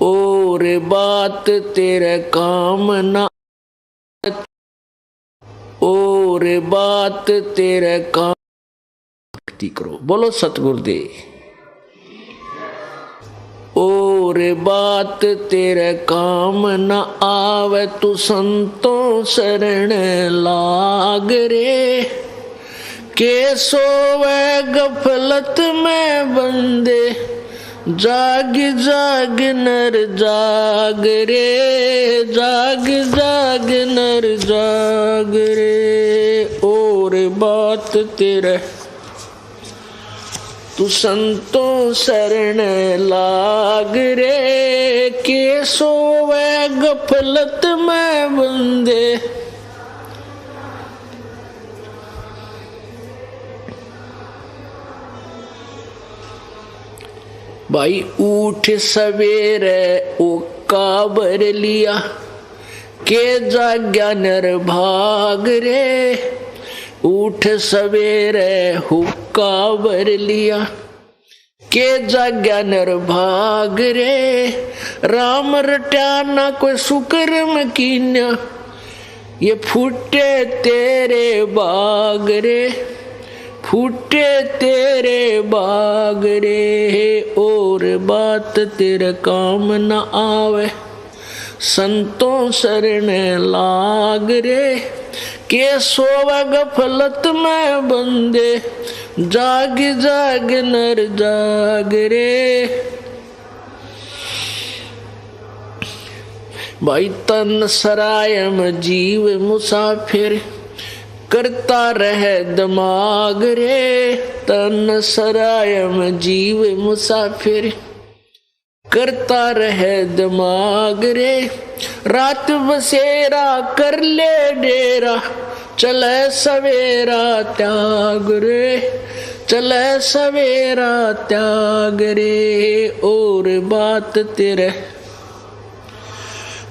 और बात तेरे काम ना, और बात तेरे काम। भक्ति करो, बोलो सतगुरुदेव। और बात तेरे काम न आवे, तू संतों शरण लाग रे। के सोवे गफलत में बंदे, जाग जाग नर जाग रे, जाग जाग नर जाग रे। और बात तेरे तू संतों शरण लाग रे। के सोवे गफलत में बंदे, भाई उठ सवेरे ओ काबर लिया, के जाग्या नर भाग रे। उठ सवेरे हुक्का भर लिया, के जाग्या नर भाग रे। राम रट्या ना कोई सुकर्म कीन्या, ये फूटे तेरे बाग रे, फूटे तेरे बाग रे। और बात तेरे काम न आवे, संतों शरण लाग रे। के सोवे गफलत में बंदे, जाग जाग नर जाग रे। भाई तन सरायम जीव मुसाफिर, करता रहे दिमाग रे। तन सरायम जीव मुसाफिर, करता रहे दिमाग रे। रात बसेरा कर ले डेरा, चले सवेरा त्याग रे, चले सवेरा त्याग रे। और बात तेरे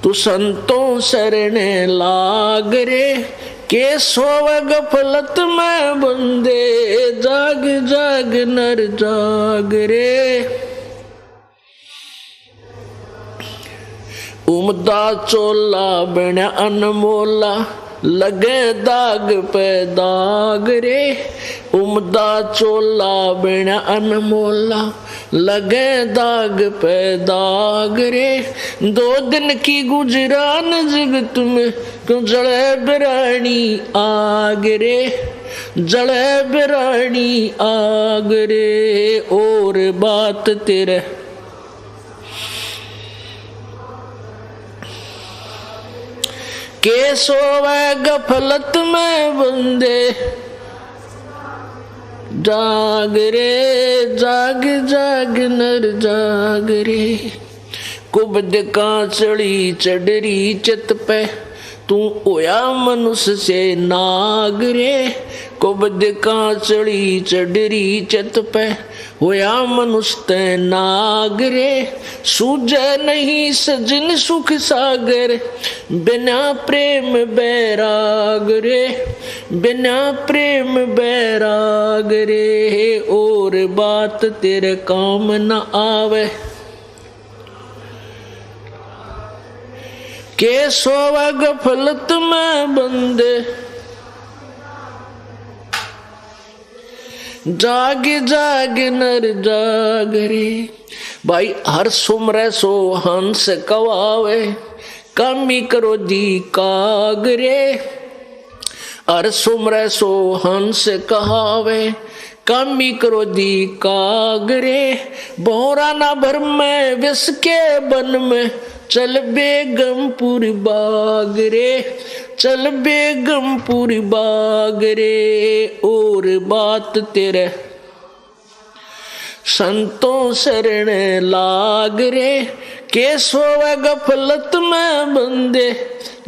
तू संतों शरण लाग रे। के सोवे गफलत में बंदे, जाग जाग नर जाग रे। उमदा चोला बना अनमोला, लगे दाग पे दाग रे। उमदा चोला बना अनमोला, लगे दाग पे दाग रे। 2 दिन की गुजरान जगत में, क्यों जड़े बिरानी आग रे, जड़े बिरानी आग रे। और बात तेरे के सोवे गफलत में बंदे, जाग रे, जाग जाग नर जाग रे। कुबद का चढ़ी चढ़री चित पे, तू होया मनुष्य से नाग रे। कुबद का चढ़ी चढ़री चित पे, होया मनुष्य ते नाग रे। सूझे नहीं सजन सुख सागर, बिना प्रेम बैराग रे, बिना प्रेम बैराग रे। और बात तेरे काम न आवे, के सोवे गफलत में बंदे, जाग जाग नर जाग रे। भाई हर सुमरे सो हंस कवावे, कमी करो दी काग रे। हर सुमरे सो हंस कहावे, कमी करो दी काग रे। बोरा ना भर में विष के बन में, चल बेगमपुर बाग रे, चल बेगमपुर बाग रे। और बात तेरे संतों शरण लाग रे। के सोवे गफलत में बंदे,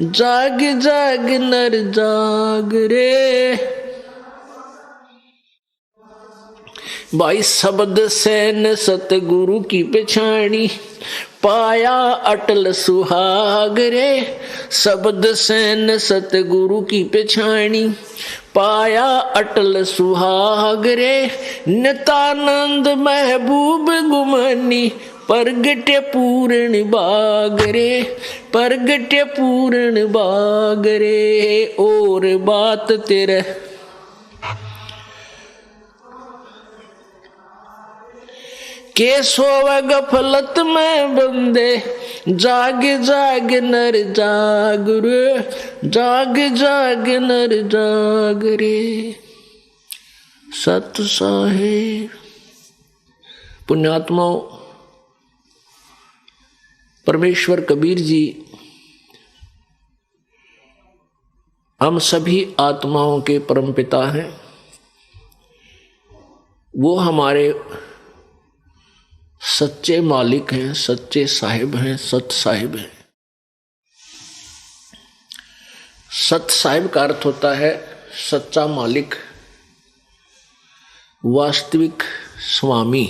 जाग जाग नर जाग रे। भाई शब्द सैन सतगुरु की पछाणी, पाया अटल सुहाग रे। शब्द सैन सतगुरु की पछाणी, पाया अटल सुहाग रे। नितानंद महबूब गुमानी, प्रगटे पूर्ण बागरे, प्रगटे पूर्ण बागरे। और बात तेरे के सोवे गफलत में बंदे, जाग जाग नर जाग रे, जाग जाग नर जाग रे। सत साहिब पुण्यात्माओं, परमेश्वर कबीर जी हम सभी आत्माओं के परमपिता हैं। वो हमारे सच्चे मालिक हैं, सच्चे साहिब हैं, सत साहिब हैं। सत साहिब का अर्थ होता है सच्चा मालिक, वास्तविक स्वामी,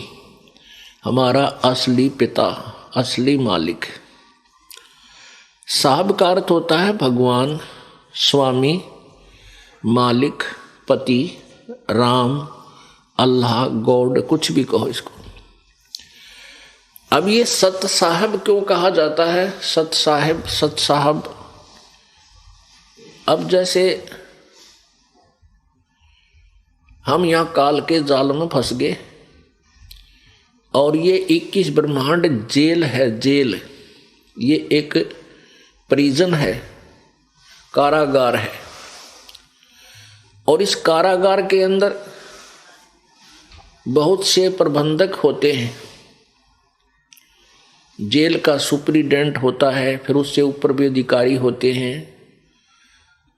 हमारा असली पिता, असली मालिक। साहब का अर्थ होता है भगवान, स्वामी, मालिक, पति, राम, अल्लाह, गॉड, कुछ भी कहो इसको। अब ये सत साहब क्यों कहा जाता है? सत साहिब, सत साहब। अब जैसे हम यहाँ काल के जाल में फंस गए और ये 21 ब्रह्मांड जेल है, जेल। ये एक प्रिजन है, कारागार है। और इस कारागार के अंदर बहुत से प्रबंधक होते हैं। जेल का सुपरिटेंडेंट होता है, फिर उससे ऊपर भी अधिकारी होते हैं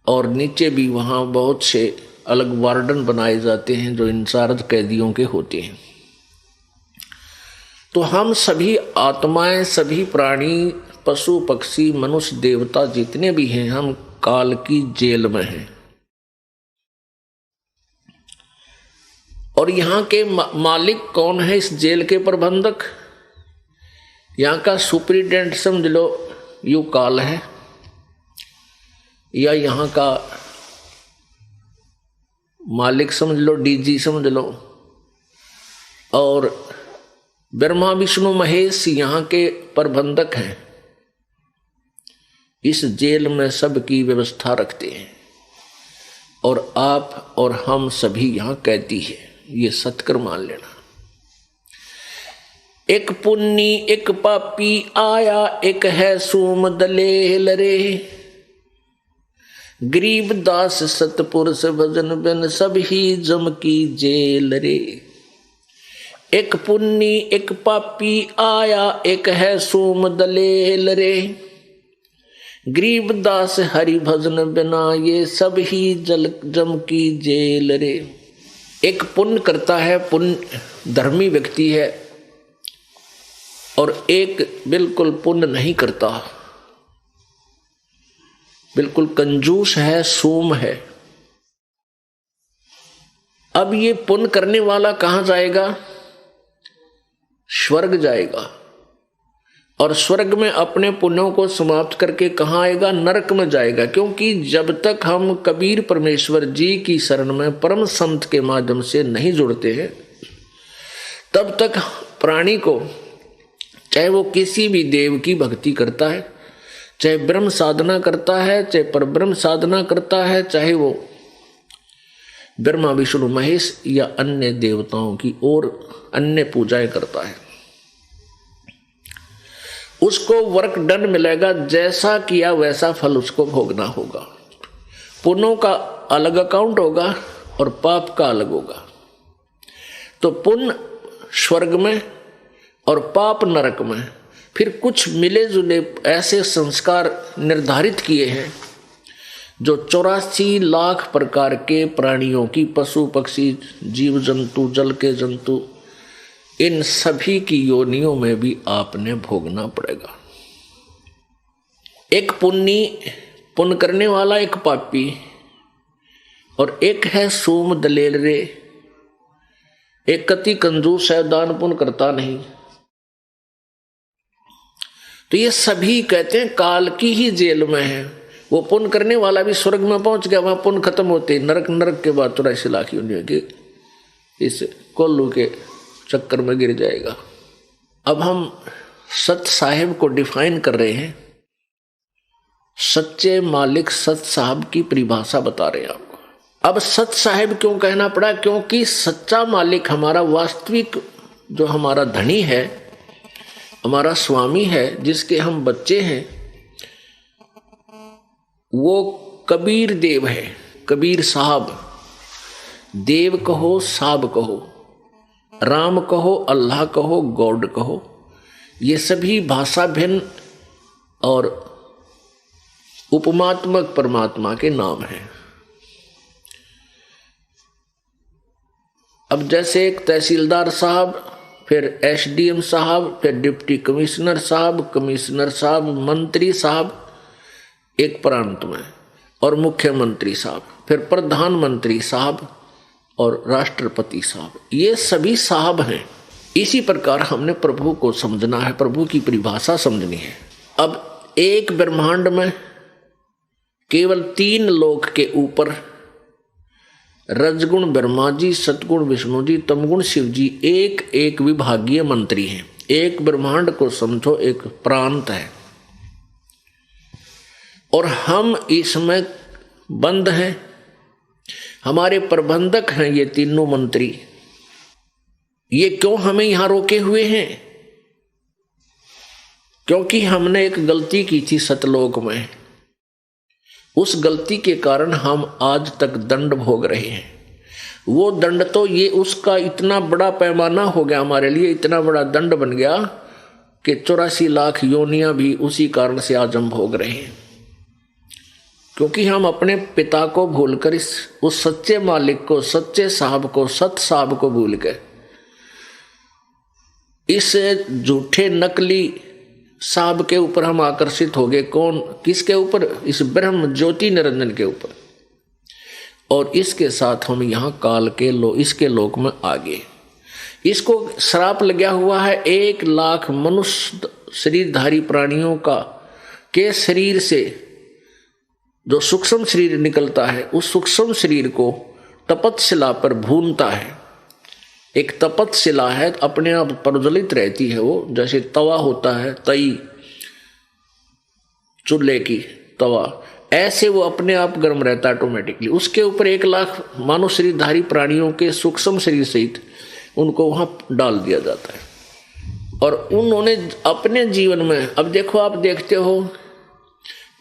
और नीचे भी वहाँ बहुत से अलग वार्डन बनाए जाते हैं जो इंचार्ज कैदियों के होते हैं। तो हम सभी आत्माएं, सभी प्राणी, पशु पक्षी, मनुष्य, देवता जितने भी हैं, हम काल की जेल में हैं। और यहाँ के मालिक कौन है? इस जेल के प्रबंधक, यहाँ का सुपरिटेंडेंट समझ लो यू काल है, या यहाँ का मालिक समझ लो डीजी समझ लो। और ब्रह्मा विष्णु महेश यहाँ के प्रबंधक हैं, इस जेल में सबकी व्यवस्था रखते हैं। और आप और हम सभी यहाँ कैदी है, ये सत्कर मान लेना। एक पुन्नी एक पापी आया, एक है सूम दलेल रे। गरीब दास सतपुरुष भजन बिन, सब ही जम की जेल रे। एक पुन्नी एक पापी आया, एक है सूम दलेल रे। गरीब दास हरि भजन बिना, ये सब ही जम की जेल रे। एक पुण्य करता है, पुण्य धर्मी व्यक्ति है, और एक बिल्कुल पुण्य नहीं करता, बिल्कुल कंजूस है, सूम है। अब ये पुण्य करने वाला कहां जाएगा? स्वर्ग जाएगा। और स्वर्ग में अपने पुण्यों को समाप्त करके कहां आएगा? नरक में जाएगा। क्योंकि जब तक हम कबीर परमेश्वर जी की शरण में परम संत के माध्यम से नहीं जुड़ते हैं, तब तक प्राणी को, चाहे वो किसी भी देव की भक्ति करता है, चाहे ब्रह्म साधना करता है, चाहे परब्रह्म साधना करता है, चाहे वो ब्रह्मा विष्णु महेश या अन्य देवताओं की और अन्य पूजाएं करता है, उसको वर्क डन मिलेगा। जैसा किया वैसा फल उसको भोगना होगा। पुण्यों का अलग अकाउंट होगा और पाप का अलग होगा। तो पुण्य स्वर्ग में और पाप नरक में। फिर कुछ मिले जुले ऐसे संस्कार निर्धारित किए हैं जो 84 लाख प्रकार के प्राणियों की, पशु पक्षी, जीव जंतु, जल के जंतु, इन सभी की योनियों में भी आपने भोगना पड़ेगा। एक पुण्य करने वाला, एक पापी, और एक है सूम दलेल रे। एक कति कंजूस है, दान पुण्य करता नहीं। तो ये सभी कहते हैं काल की ही जेल में है। वो पुण्य करने वाला भी स्वर्ग में पहुंच गया, वहां पुण्य खत्म होते, नरक के बाद 84 लाख योनियों के इस कोल्लू के चक्कर में गिर जाएगा। अब हम सत साहिब को डिफाइन कर रहे हैं। सच्चे मालिक सत साहब की परिभाषा बता रहे हैं आपको। अब सत साहिब क्यों कहना पड़ा? क्योंकि सच्चा मालिक हमारा वास्तविक जो हमारा धनी है, हमारा स्वामी है, जिसके हम बच्चे हैं, वो कबीर देव है। कबीर साहब, देव कहो साहब कहो, राम कहो, अल्लाह कहो, गॉड कहो, ये सभी भाषा भिन्न और उपमात्मक परमात्मा के नाम हैं। अब जैसे एक तहसीलदार साहब, फिर एसडीएम साहब, फिर डिप्टी कमिश्नर साहब, मंत्री साहब एक प्रांत में, और मुख्यमंत्री साहब, फिर प्रधानमंत्री साहब और राष्ट्रपति साहब, ये सभी साहब हैं। इसी प्रकार हमने प्रभु को समझना है, प्रभु की परिभाषा समझनी है। अब एक ब्रह्मांड में केवल 3 लोक के ऊपर रजगुण ब्रह्मा जी, सतगुण विष्णु जी, तमगुण शिव जी एक एक विभागीय मंत्री हैं। एक ब्रह्मांड को समझो एक प्रांत है, और हम इसमें बंद हैं। हमारे प्रबंधक हैं ये तीनों मंत्री। ये क्यों हमें यहां रोके हुए हैं? क्योंकि हमने एक गलती की थी सतलोक में। उस गलती के कारण हम आज तक दंड भोग रहे हैं। वो दंड तो ये उसका इतना बड़ा पैमाना हो गया हमारे लिए, इतना बड़ा दंड बन गया कि 84 लाख योनियां भी उसी कारण से आज हम भोग रहे हैं। क्योंकि हम अपने पिता को भूलकर उस सच्चे मालिक को, सच्चे साहब को, सत साहब को भूल गए। इस झूठे नकली साहब के ऊपर हम आकर्षित हो गए। कौन? किसके ऊपर? इस ब्रह्म ज्योति निरंजन के ऊपर। और इसके साथ हम यहाँ काल के इसके लोक में आ गए। इसको श्राप लगा हुआ है 1 लाख मनुष्य शरीरधारी प्राणियों का के शरीर से जो सूक्ष्म शरीर निकलता है, उस सूक्ष्म शरीर को तपतशिला पर भूनता है। एक तपतशिला है, अपने आप प्रज्वलित रहती है वो, जैसे तवा होता है, तई चूल्हे की तवा, ऐसे वो अपने आप गर्म रहता है ऑटोमेटिकली। उसके ऊपर 1 लाख मानव शरीरधारी प्राणियों के सूक्ष्म शरीर सहित उनको वहां डाल दिया जाता है। और उन्होंने अपने जीवन में, अब देखो, आप देखते हो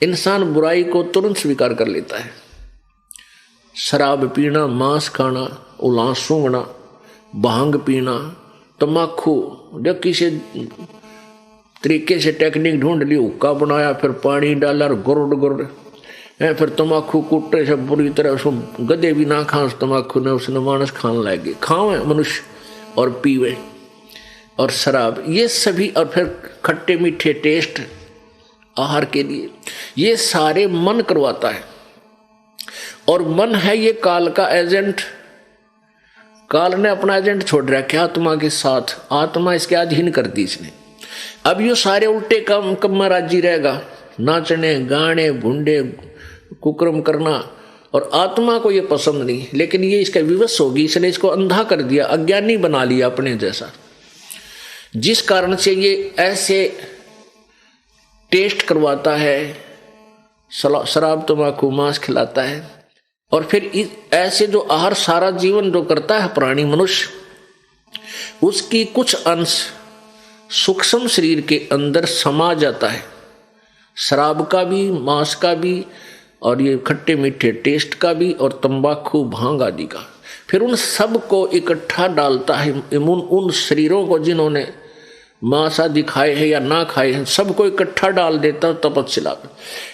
इंसान बुराई को तुरंत स्वीकार कर लेता है। शराब पीना, मांस खाना, उलां सूंघना, भांग पीना, तम्बाकू, जो किसी तरीके से टेक्निक ढूंढ ली, हुक्का बनाया, फिर पानी डाला, गुर्र फिर तम्बाकू कुटे से बुरी तरह उसको गधे भी ना खां तम्बाकू ने, उसने मानस खाने लगे, खावे मनुष्य और पीवे, और शराब, ये सभी, और फिर खट्टे मीठे टेस्ट आहार के लिए, ये सारे मन करवाता है। और मन है ये काल का एजेंट। काल ने अपना एजेंट छोड़ रखा आत्मा के साथ, आत्मा इसके अधीन कर दी इसने। अब ये सारे उल्टे काम में राजी रहेगा, नाचने गाने भुंडे कुकर्म करना, और आत्मा को ये पसंद नहीं, लेकिन ये इसका विवश होगी, इसने इसको अंधा कर दिया, अज्ञानी बना लिया अपने जैसा, जिस कारण से ये ऐसे टेस्ट करवाता है, शराब तम्बाकू मांस खिलाता है। और फिर ऐसे जो आहार सारा जीवन जो करता है प्राणी मनुष्य, उसकी कुछ अंश सूक्ष्म शरीर के अंदर समा जाता है, शराब का भी, मांस का भी, और ये खट्टे मीठे टेस्ट का भी, और तंबाकू भांग आदि का। फिर उन सब को इकट्ठा डालता है, उन शरीरों को जिन्होंने मांस आदि खाए हैं या ना खाए हैं, सबको इकट्ठा डाल देता तपतशिला पर।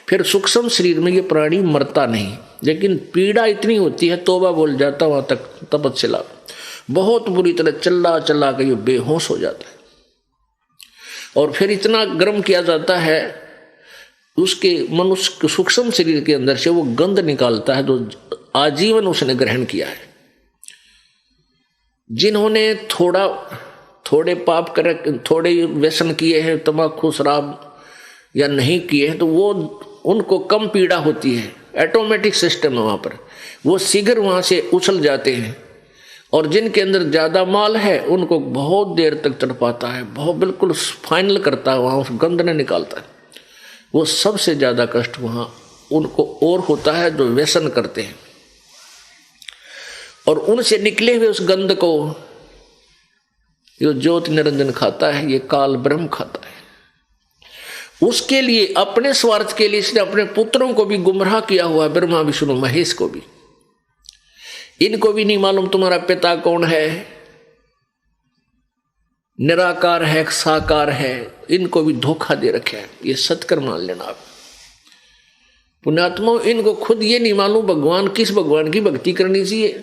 फिर सूक्ष्म शरीर में ये प्राणी मरता नहीं, लेकिन पीड़ा इतनी होती है, तौबा बोल जाता वहां तक तपतशिला पर, बहुत बुरी तरह चिल्ला चिल्ला के ये बेहोश हो जाता है। और फिर इतना गर्म किया जाता है, उसके मनुष्य सूक्ष्म शरीर के अंदर से वो गंध निकालता है जो आजीवन उसने ग्रहण किया है। जिन्होंने थोड़े पाप करे, थोड़े व्यसन किए हैं, तम्बाकू शराब या नहीं किए हैं, तो वो उनको कम पीड़ा होती है, ऑटोमेटिक सिस्टम है वहाँ पर, वो शीघ्र वहाँ से उछल जाते हैं और जिनके अंदर ज्यादा माल है उनको बहुत देर तक तड़पाता है, बहुत बिल्कुल फाइनल करता है, वहां उस गंध ने निकालता है। वो सबसे ज्यादा कष्ट वहां उनको और होता है जो व्यसन करते हैं, और उनसे निकले हुए उस गंध को जो ज्योति निरंजन खाता है, ये काल ब्रह्म खाता है। उसके लिए, अपने स्वार्थ के लिए इसने अपने पुत्रों को भी गुमराह किया हुआ है, ब्रह्मा विष्णु महेश को भी। इनको भी नहीं मालूम तुम्हारा पिता कौन है, निराकार है, साकार है, इनको भी धोखा दे रखे है। ये सत्कर मान लेना आप पुण्यात्मा। इनको खुद ये नहीं मालूम भगवान, किस भगवान की भक्ति करनी चाहिए।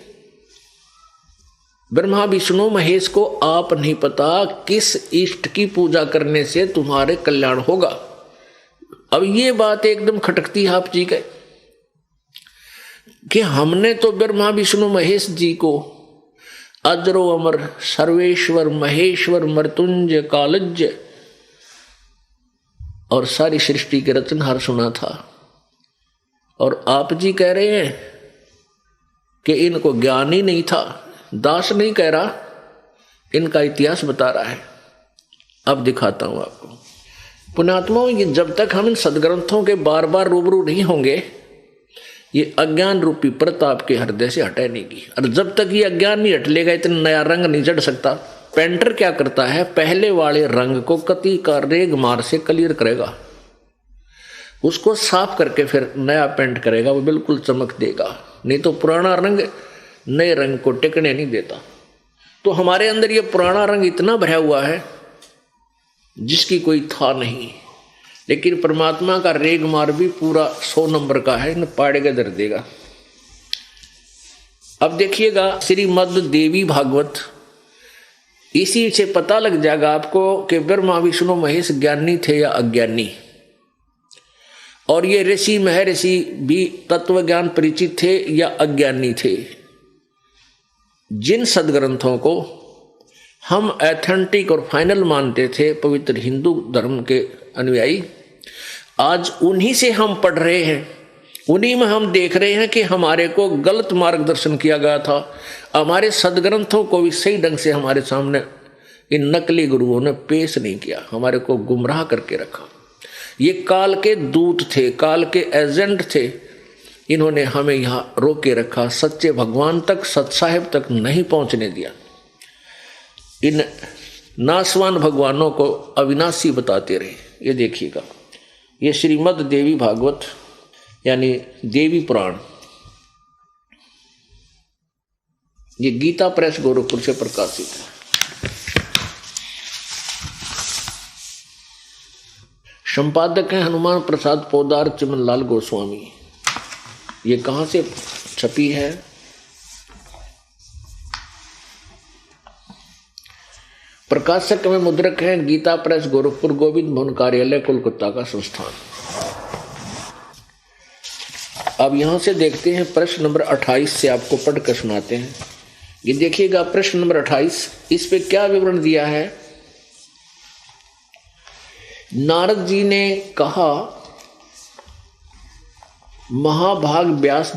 ब्रह्मा विष्णु महेश को आप नहीं पता किस इष्ट की पूजा करने से तुम्हारे कल्याण होगा। अब ये बात एकदम खटकती है आप जी के कि हमने तो ब्रह्मा विष्णु महेश जी को अजरो अमर सर्वेश्वर महेश्वर मृत्युंजय कालज्य और सारी सृष्टि के रचनहार सुना था, और आप जी कह रहे हैं कि इनको ज्ञान ही नहीं था। दास नहीं कह रहा, इनका इतिहास बता रहा है। अब दिखाता हूं आपको पुण्यात्माओं, ये जब तक हम इन सदग्रंथों के बार बार रूबरू नहीं होंगे, ये अज्ञान रूपी परत आपके हृदय से हटे नहीं की। और जब तक ये अज्ञान नहीं हट लेगा, इतना नया रंग नहीं चढ़ सकता। पेंटर क्या करता है, पहले वाले रंग को कति का रेग मार से क्लियर करेगा, उसको साफ करके फिर नया पेंट करेगा, वो बिल्कुल चमक देगा। नहीं तो पुराना रंग नए रंग को टिकने नहीं देता। तो हमारे अंदर ये पुराना रंग इतना भरा हुआ है जिसकी कोई था नहीं, लेकिन परमात्मा का रेग मार भी पूरा 100 नंबर का है, न पाड़ेगा दर देगा। अब देखिएगा श्रीमद् देवी भागवत, इसी से पता लग जाएगा आपको कि ब्रह्मा विष्णु महेश ज्ञानी थे या अज्ञानी, और ये ऋषि महर्षि भी तत्व ज्ञान परिचित थे या अज्ञानी थे। जिन सदग्रंथों को हम एथेंटिक और फाइनल मानते थे पवित्र हिंदू धर्म के अनुयायी, आज उन्हीं से हम पढ़ रहे हैं, उन्हीं में हम देख रहे हैं कि हमारे को गलत मार्गदर्शन किया गया था। हमारे सदग्रंथों को भी सही ढंग से हमारे सामने इन नकली गुरुओं ने पेश नहीं किया, हमारे को गुमराह करके रखा। ये काल के दूत थे, काल के एजेंट थे, इन्होंने हमें यहाँ रोके रखा, सच्चे भगवान तक, सत्साहिब तक नहीं पहुँचने दिया। इन नासवान भगवानों को अविनाशी बताते रहे। ये देखिएगा, ये श्रीमद् देवी भागवत यानी देवी पुराण, ये गीता प्रेस गोरखपुर से प्रकाशित है। संपादक हैं हनुमान प्रसाद पोदार चिमनलाल गोस्वामी। ये कहाँ से छपी है? प्रकाशक में मुद्रक हैं गीता प्रेस गोरखपुर, गोविंद भवन कार्यालय कोलकाता का संस्थान। अब यहां से देखते हैं प्रश्न नंबर 28 से आपको पढ़कर सुनाते हैं। ये देखिएगा प्रश्न नंबर 28, इस पे क्या विवरण दिया है। नारद जी ने कहा, महाभाग व्यास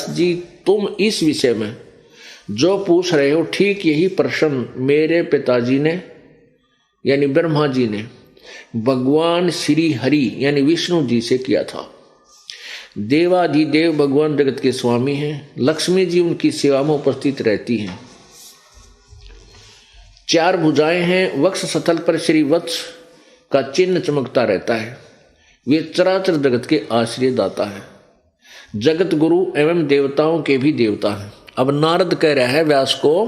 जी तुम इस विषय में जो पूछ रहे हो ठीक यही प्रश्न मेरे पिताजी ने यानी ब्रह्मा जी ने भगवान श्री हरि यानी विष्णु जी से किया था। देवाधिदेव भगवान जगत के स्वामी हैं, लक्ष्मी जी उनकी सेवा में उपस्थित रहती हैं। 4 भुजाएं हैं, वक्ष स्थल पर श्री वत्स का चिन्ह चमकता रहता है। वे चराचर जगत के आश्रय दाता है, जगत गुरु एवं देवताओं के भी देवता हैं। अब नारद कह रहा है व्यास को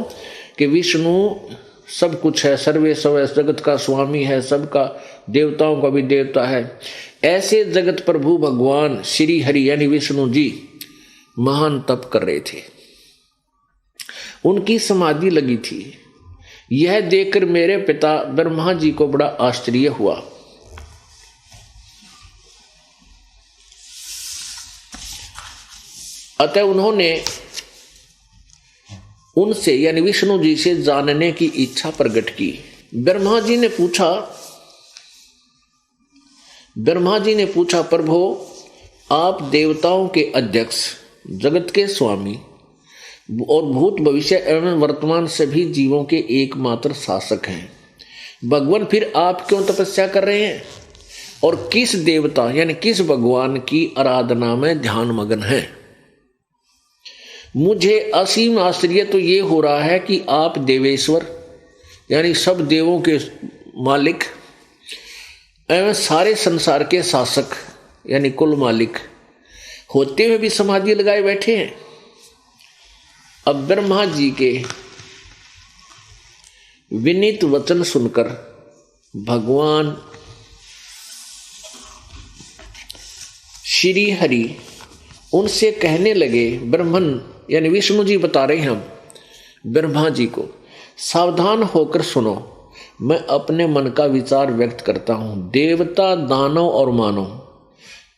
कि विष्णु सब कुछ है, सर्वे सर्व जगत का स्वामी है, सबका, देवताओं का भी देवता है। ऐसे जगत प्रभु भगवान श्री हरि यानी विष्णु जी महान तप कर रहे थे, उनकी समाधि लगी थी। यह देखकर मेरे पिता ब्रह्मा जी को बड़ा आश्चर्य हुआ। अतः उन्होंने उनसे यानी विष्णु जी से जानने की इच्छा प्रकट की। ब्रह्मा जी ने पूछा प्रभु, आप देवताओं के अध्यक्ष, जगत के स्वामी, और भूत भविष्य एवं वर्तमान सभी जीवों के एकमात्र शासक हैं। भगवान फिर आप क्यों तपस्या कर रहे हैं और किस देवता यानी किस भगवान की आराधना में ध्यान मग्न है? मुझे असीम आश्चर्य तो ये हो रहा है कि आप देवेश्वर यानी सब देवों के मालिक एवं सारे संसार के शासक यानी कुल मालिक होते हुए भी समाधि लगाए बैठे हैं। अब ब्रह्मा जी के विनीत वचन सुनकर भगवान श्री हरि उनसे कहने लगे, ब्रह्मन यानी विष्णु जी बता रहे हैं हम ब्रह्मा जी को, सावधान होकर सुनो, मैं अपने मन का विचार व्यक्त करता हूं। देवता, दानव और मानव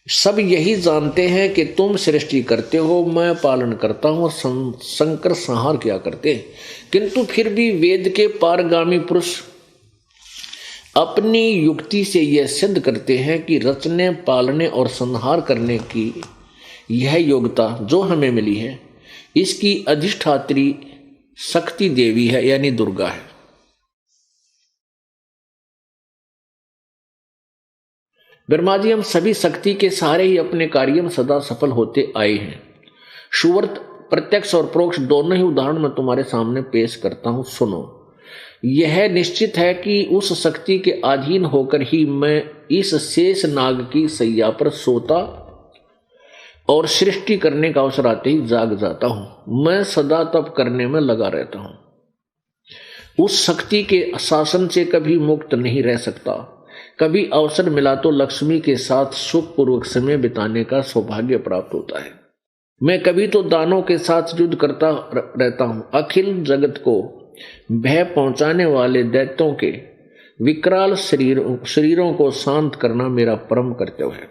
सब यही जानते हैं कि तुम सृष्टि करते हो, मैं पालन करता हूं और संकर संहार किया करते हैं। किंतु फिर भी वेद के पारगामी पुरुष अपनी युक्ति से यह सिद्ध करते हैं कि रचने, पालने और संहार करने की यह योग्यता जो हमें मिली है, इसकी अधिष्ठात्री शक्ति देवी है यानी दुर्गा है। ब्रह्मा जी, हम सभी शक्ति के सारे ही अपने कार्य में सदा सफल होते आए हैं। सुवर्त प्रत्यक्ष और परोक्ष दोनों ही उदाहरण मैं तुम्हारे सामने पेश करता हूं, सुनो। यह निश्चित है कि उस शक्ति के अधीन होकर ही मैं इस शेष नाग की सैया पर सोता और सृष्टि करने का अवसर आते ही जाग जाता हूं। मैं सदा तप करने में लगा रहता हूं। उस शक्ति के शासन से कभी मुक्त नहीं रह सकता। कभी अवसर मिला तो लक्ष्मी के साथ सुखपूर्वक समय बिताने का सौभाग्य प्राप्त होता है। मैं कभी तो दानों के साथ युद्ध करता रहता हूं। अखिल जगत को भय पहुंचाने वाले दैत्यों के विकराल शरीरों को शांत करना मेरा परम कर्तव्य है।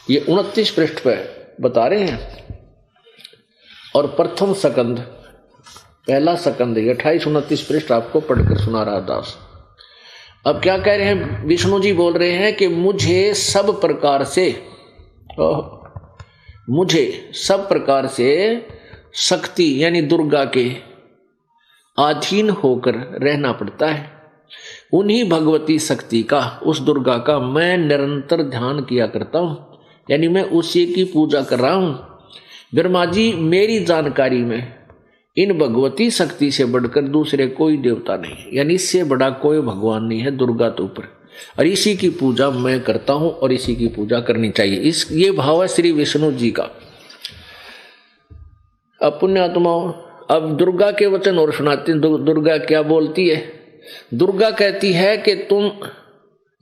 ये 29 पृष्ठ पर बता रहे हैं। और प्रथम सकंद, पहला सकंद 28-29 पृष्ठ आपको पढ़कर सुना रहा दास। अब क्या कह रहे हैं विष्णु जी? बोल रहे हैं कि मुझे सब प्रकार से शक्ति यानी दुर्गा के अधीन होकर रहना पड़ता है। उन्हीं भगवती शक्ति का, उस दुर्गा का मैं निरंतर ध्यान किया करता हूं, यानी मैं उसी की पूजा कर रहा हूं। ब्रह्मा जी, मेरी जानकारी में इन भगवती शक्ति से बढ़कर दूसरे कोई देवता नहीं, यानी इससे बड़ा कोई भगवान नहीं है दुर्गा तो ऊपर, और इसी की पूजा मैं करता हूं और इसी की पूजा करनी चाहिए। ये भाव है श्री विष्णु जी का। अब पुण्यात्माओं, अब दुर्गा के वचन और सुनाते हैं। दुर्गा क्या बोलती है? दुर्गा कहती है कि तुम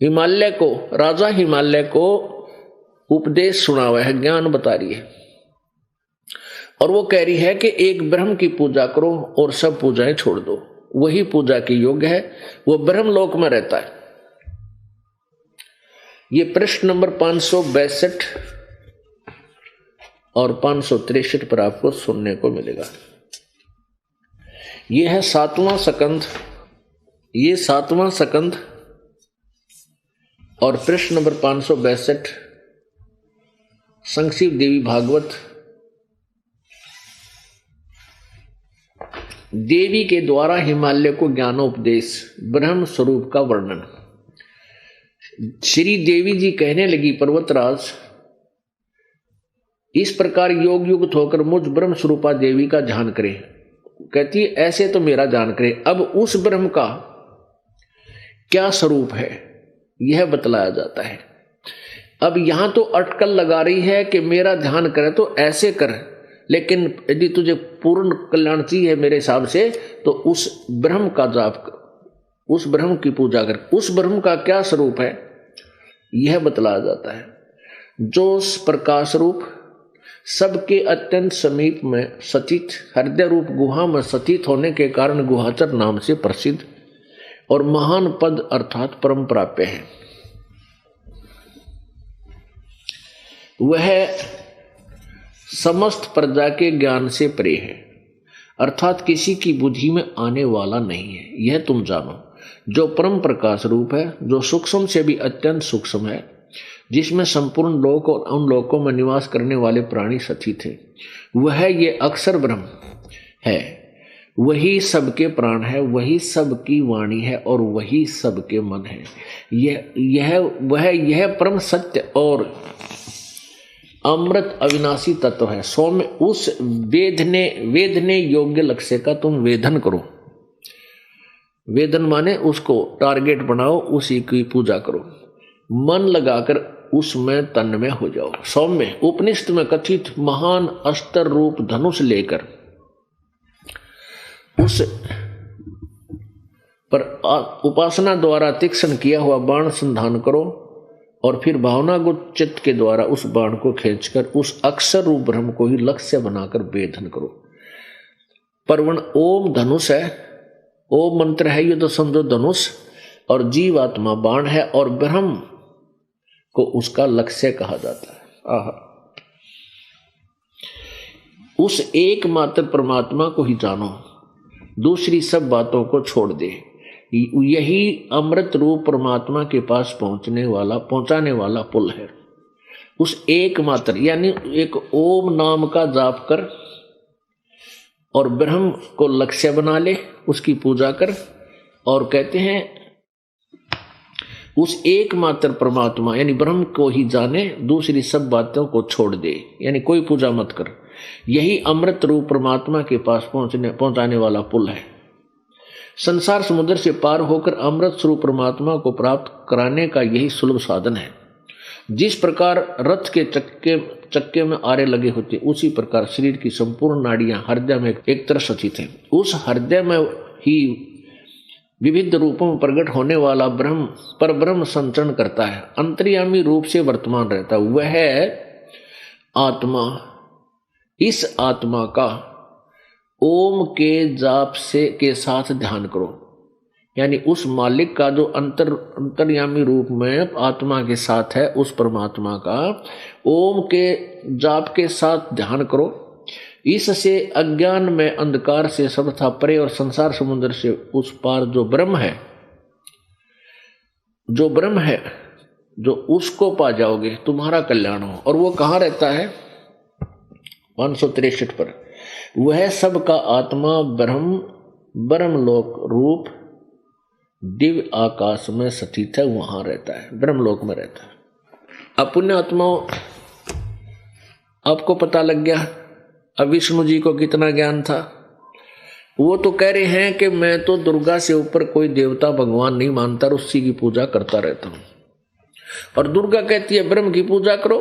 हिमालय को, राजा हिमालय को उपदेश सुना हुआ है, ज्ञान बता रही है, और वो कह रही है कि एक ब्रह्म की पूजा करो और सब पूजाएं छोड़ दो। वही पूजा के योग्य है, वो ब्रह्म लोक में रहता है। ये प्रश्न नंबर 562 और 563 पर आपको सुनने को मिलेगा। ये है 7वां सकंद, ये 7वां सकंद और प्रश्न नंबर 562 संक्षिप्त देवी भागवत। देवी के द्वारा हिमालय को ज्ञानोपदेश, ब्रह्म स्वरूप का वर्णन। श्री देवी जी कहने लगी, पर्वतराज, इस प्रकार योग युक्त होकर मुझ ब्रह्म स्वरूपा देवी का ध्यान करे। कहती है ऐसे तो मेरा ध्यान करे। अब उस ब्रह्म का क्या स्वरूप है यह बतलाया जाता है। अब यहां तो अटकल लगा रही है कि मेरा ध्यान करे तो ऐसे कर, लेकिन यदि तुझे पूर्ण कल्याण चाहिए मेरे हिसाब से तो उस ब्रह्म का जाप कर, उस ब्रह्म की पूजा कर। उस ब्रह्म का क्या स्वरूप है यह बतलाया जाता है। जो प्रकाश रूप, सबके अत्यंत समीप में सचित, हृदय रूप गुहा में सचित होने के कारण गुहाचर नाम से प्रसिद्ध और महान पद अर्थात परम प्राप्य है। वह समस्त प्रजा के ज्ञान से परे है, अर्थात किसी की बुद्धि में आने वाला नहीं है, यह तुम जानो। जो परम प्रकाश रूप है, जो सूक्ष्म से भी अत्यंत सूक्ष्म है, जिसमें संपूर्ण लोक और उन लोकों में निवास करने वाले प्राणी स्थित थे। वह ये अक्षर ब्रह्म है, वही सबके प्राण है, वही सबकी वाणी है और वही सबके मन है। यह परम सत्य और अमृत अविनाशी तत्व है। सौम्य उस वेदने योग्य लक्ष्य का तुम वेदन करो। वेदन माने उसको टारगेट बनाओ, उसी की पूजा करो, मन लगाकर उसमें तन्मय हो जाओ। सौम्य उपनिषद में कथित महान अस्त्र रूप धनुष लेकर उस पर उपासना द्वारा तीक्ष्ण किया हुआ बाण संधान करो और फिर भावनागत चित्त के द्वारा उस बाण को खींचकर उस अक्षर रूप ब्रह्म को ही लक्ष्य बनाकर वेधन करो। परवण ओम धनुष है, ओम मंत्र है, ये तो समझो धनुष, और जीवात्मा बाण है और ब्रह्म को उसका लक्ष्य कहा जाता है। आहा, उस एकमात्र परमात्मा को ही जानो, दूसरी सब बातों को छोड़ दे। यही अमृत रूप परमात्मा के पास पहुंचाने वाला पुल है। उस एकमात्र यानी एक ओम नाम का जाप कर और ब्रह्म को लक्ष्य बना ले, उसकी पूजा कर, और कहते हैं उस एकमात्र परमात्मा यानी ब्रह्म को ही जाने, दूसरी सब बातों को छोड़ दे, यानी कोई पूजा मत कर। यही अमृत रूप परमात्मा के पास पहुंचाने वाला पुल है। संसार समुद्र से पार होकर अमृत स्वरूप परमात्मा को प्राप्त कराने का यही सुलभ साधन है। जिस प्रकार रथ के चक्के में आरे लगे होते, उसी प्रकार शरीर की संपूर्ण नाड़ियां हृदय में एक तरह स्थित हैं। उस हृदय में ही विविध रूपों में प्रकट होने वाला ब्रह्म संचरण करता है, अंतर्यामी रूप से वर्तमान रहता है। वह आत्मा, इस आत्मा का ओम के जाप के साथ ध्यान करो, यानी उस मालिक का जो अंतर्यामी रूप में आत्मा के साथ है, उस परमात्मा का ओम के जाप के साथ ध्यान करो। इससे अज्ञान में अंधकार से सर्वथा परे और संसार समुद्र से उस पार जो ब्रह्म है, जो उसको पा जाओगे, तुम्हारा कल्याण हो। और वो कहाँ रहता है? 563 पर, वह सबका आत्मा ब्रह्मलोक रूप दिव्य आकाश में स्थित है, वहां रहता है, ब्रह्मलोक में रहता है। अब पुण्य आत्माओं, आपको पता लग गया अब विष्णु जी को कितना ज्ञान था। वो तो कह रहे हैं कि मैं तो दुर्गा से ऊपर कोई देवता भगवान नहीं मानता, उसी की पूजा करता रहता हूं। और दुर्गा कहती है ब्रह्म की पूजा करो,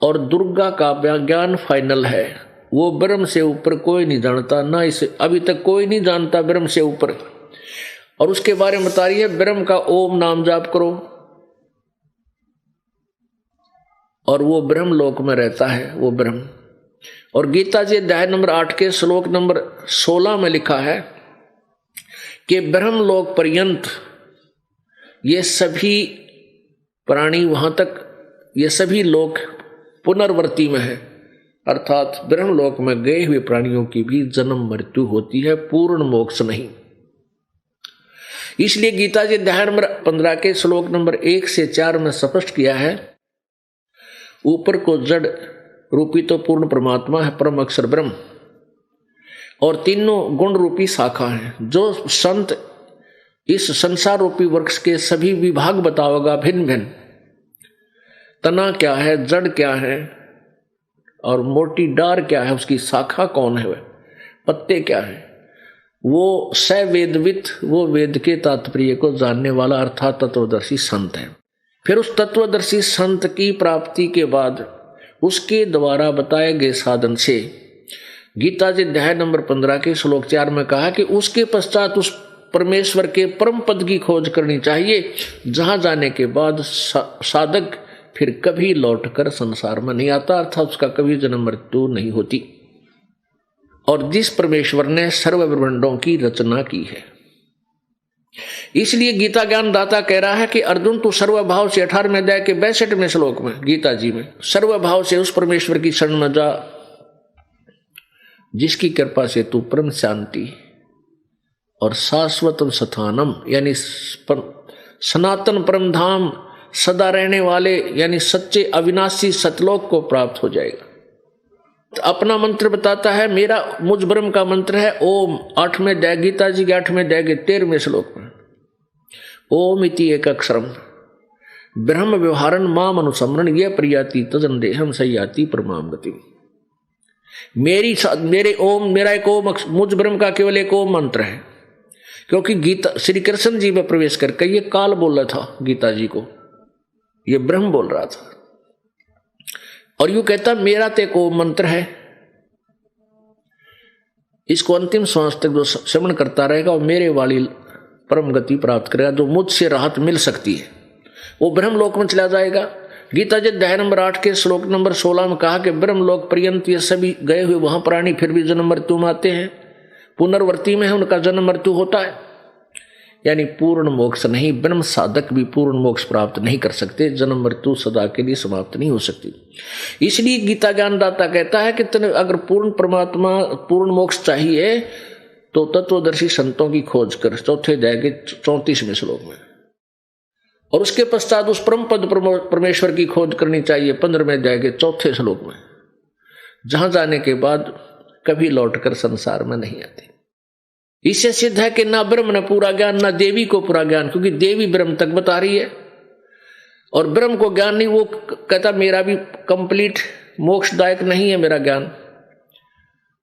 और दुर्गा का ज्ञान फाइनल है। वो ब्रह्म से ऊपर कोई नहीं जानता, ना इसे अभी तक कोई नहीं जानता ब्रह्म से ऊपर। और उसके बारे में बता रही है ब्रह्म का ओम नाम जाप करो, और वो ब्रह्म लोक में रहता है, वो ब्रह्म। और गीता जी अध्याय नंबर 8 के श्लोक नंबर 16 में लिखा है कि ब्रह्म लोक पर्यंत ये सभी प्राणी वहां तक, ये सभी लोक पुनर्वर्ती में है, अर्थात ब्रह्मलोक में गए हुए प्राणियों की भी जन्म मृत्यु होती है, पूर्ण मोक्ष नहीं। इसलिए गीता जी अध्याय नंबर 15 के श्लोक नंबर 1 से 4 में स्पष्ट किया है, ऊपर को जड़ रूपी तो पूर्ण परमात्मा है, परम अक्षर ब्रह्म, और तीनों गुण रूपी शाखा है। जो संत इस संसार रूपी वृक्ष के सभी विभाग बताओगा, भिन्न भिन्न, तना क्या है, जड़ क्या है, और मोटी डार क्या है, उसकी शाखा कौन है, पत्ते क्या है, वो सवेदवित, वो वेद के तात्पर्य को जानने वाला अर्थात तत्वदर्शी संत है। फिर उस तत्वदर्शी संत की प्राप्ति के बाद उसके द्वारा बताए गए साधन से गीता जी अध्याय नंबर 15 के श्लोक 4 में कहा कि उसके पश्चात उस परमेश्वर के परम पद की खोज करनी चाहिए, जहां जाने के बाद साधक फिर कभी लौटकर संसार में नहीं आता, अर्थात उसका कभी जन्म मृत्यु नहीं होती। और जिस परमेश्वर ने सर्व ब्रह्मांडों की रचना की है, इसलिए गीता ज्ञान दाता कह रहा है कि अर्जुन तू सर्वभाव से 18वें अध्याय के 62वें श्लोक में गीता जी में सर्वभाव से उस परमेश्वर की शरण में जा, जिसकी कृपा से तू परम शांति और शाश्वतम स्थानम यानी सनातन परम धाम सदा रहने वाले यानी सच्चे अविनाशी सतलोक को प्राप्त हो जाएगा। तो अपना मंत्र बताता है, मेरा मुझ ब्रह्म का मंत्र है ओम। 8वें अध्याय गीता जी के 8वें अध्याय के 13वें श्लोक में ओम इति एक अक्षरम ब्रह्म व्यवहारन माम अनुसमरण ये प्रियाति तजन देहम सयाति परमाम गति। मेरा एक ओम मुझ ब्रह्म का केवल एक ओम मंत्र है, क्योंकि गीता श्री कृष्ण जी में प्रवेश करके ये काल बोल रहा था गीता जी को, ये ब्रह्म बोल रहा था और यूं कहता मेरा तो एक ओम मंत्र है। इसको अंतिम श्वास तक जो श्रवण करता रहेगा और मेरे वाली परम गति प्राप्त करेगा, जो मुझसे राहत मिल सकती है, वो ब्रह्मलोक में चला जाएगा। गीता जी अध्याय नंबर 8 के श्लोक नंबर 16 में कहा कि ब्रह्मलोक पर्यंत ये सभी गए हुए वहां प्राणी फिर भी जन्म मृत्यु में आते हैं, पुनर्वर्ती में है, उनका जन्म मृत्यु होता है। यानी पूर्ण मोक्ष नहीं, ब्रह्म साधक भी पूर्ण मोक्ष प्राप्त नहीं कर सकते, जन्म मृत्यु सदा के लिए समाप्त नहीं हो सकती। इसलिए गीता ज्ञानदाता कहता है कि अगर पूर्ण परमात्मा पूर्ण मोक्ष चाहिए तो तत्वदर्शी संतों की खोज कर, चौथे अध्याय के 34वें श्लोक में। और उसके पश्चात उस परम पद परमेश्वर की खोज करनी चाहिए 15वें अध्याय के 4थे श्लोक में, जहां जाने के बाद कभी लौटकर संसार में नहीं आते। इससे सिद्ध है कि ना ब्रह्म न पूरा ज्ञान, ना देवी को पूरा ज्ञान, क्योंकि देवी ब्रह्म तक बता रही है और ब्रह्म को ज्ञान नहीं। वो कहता मेरा भी कंप्लीट मोक्षदायक नहीं है मेरा ज्ञान।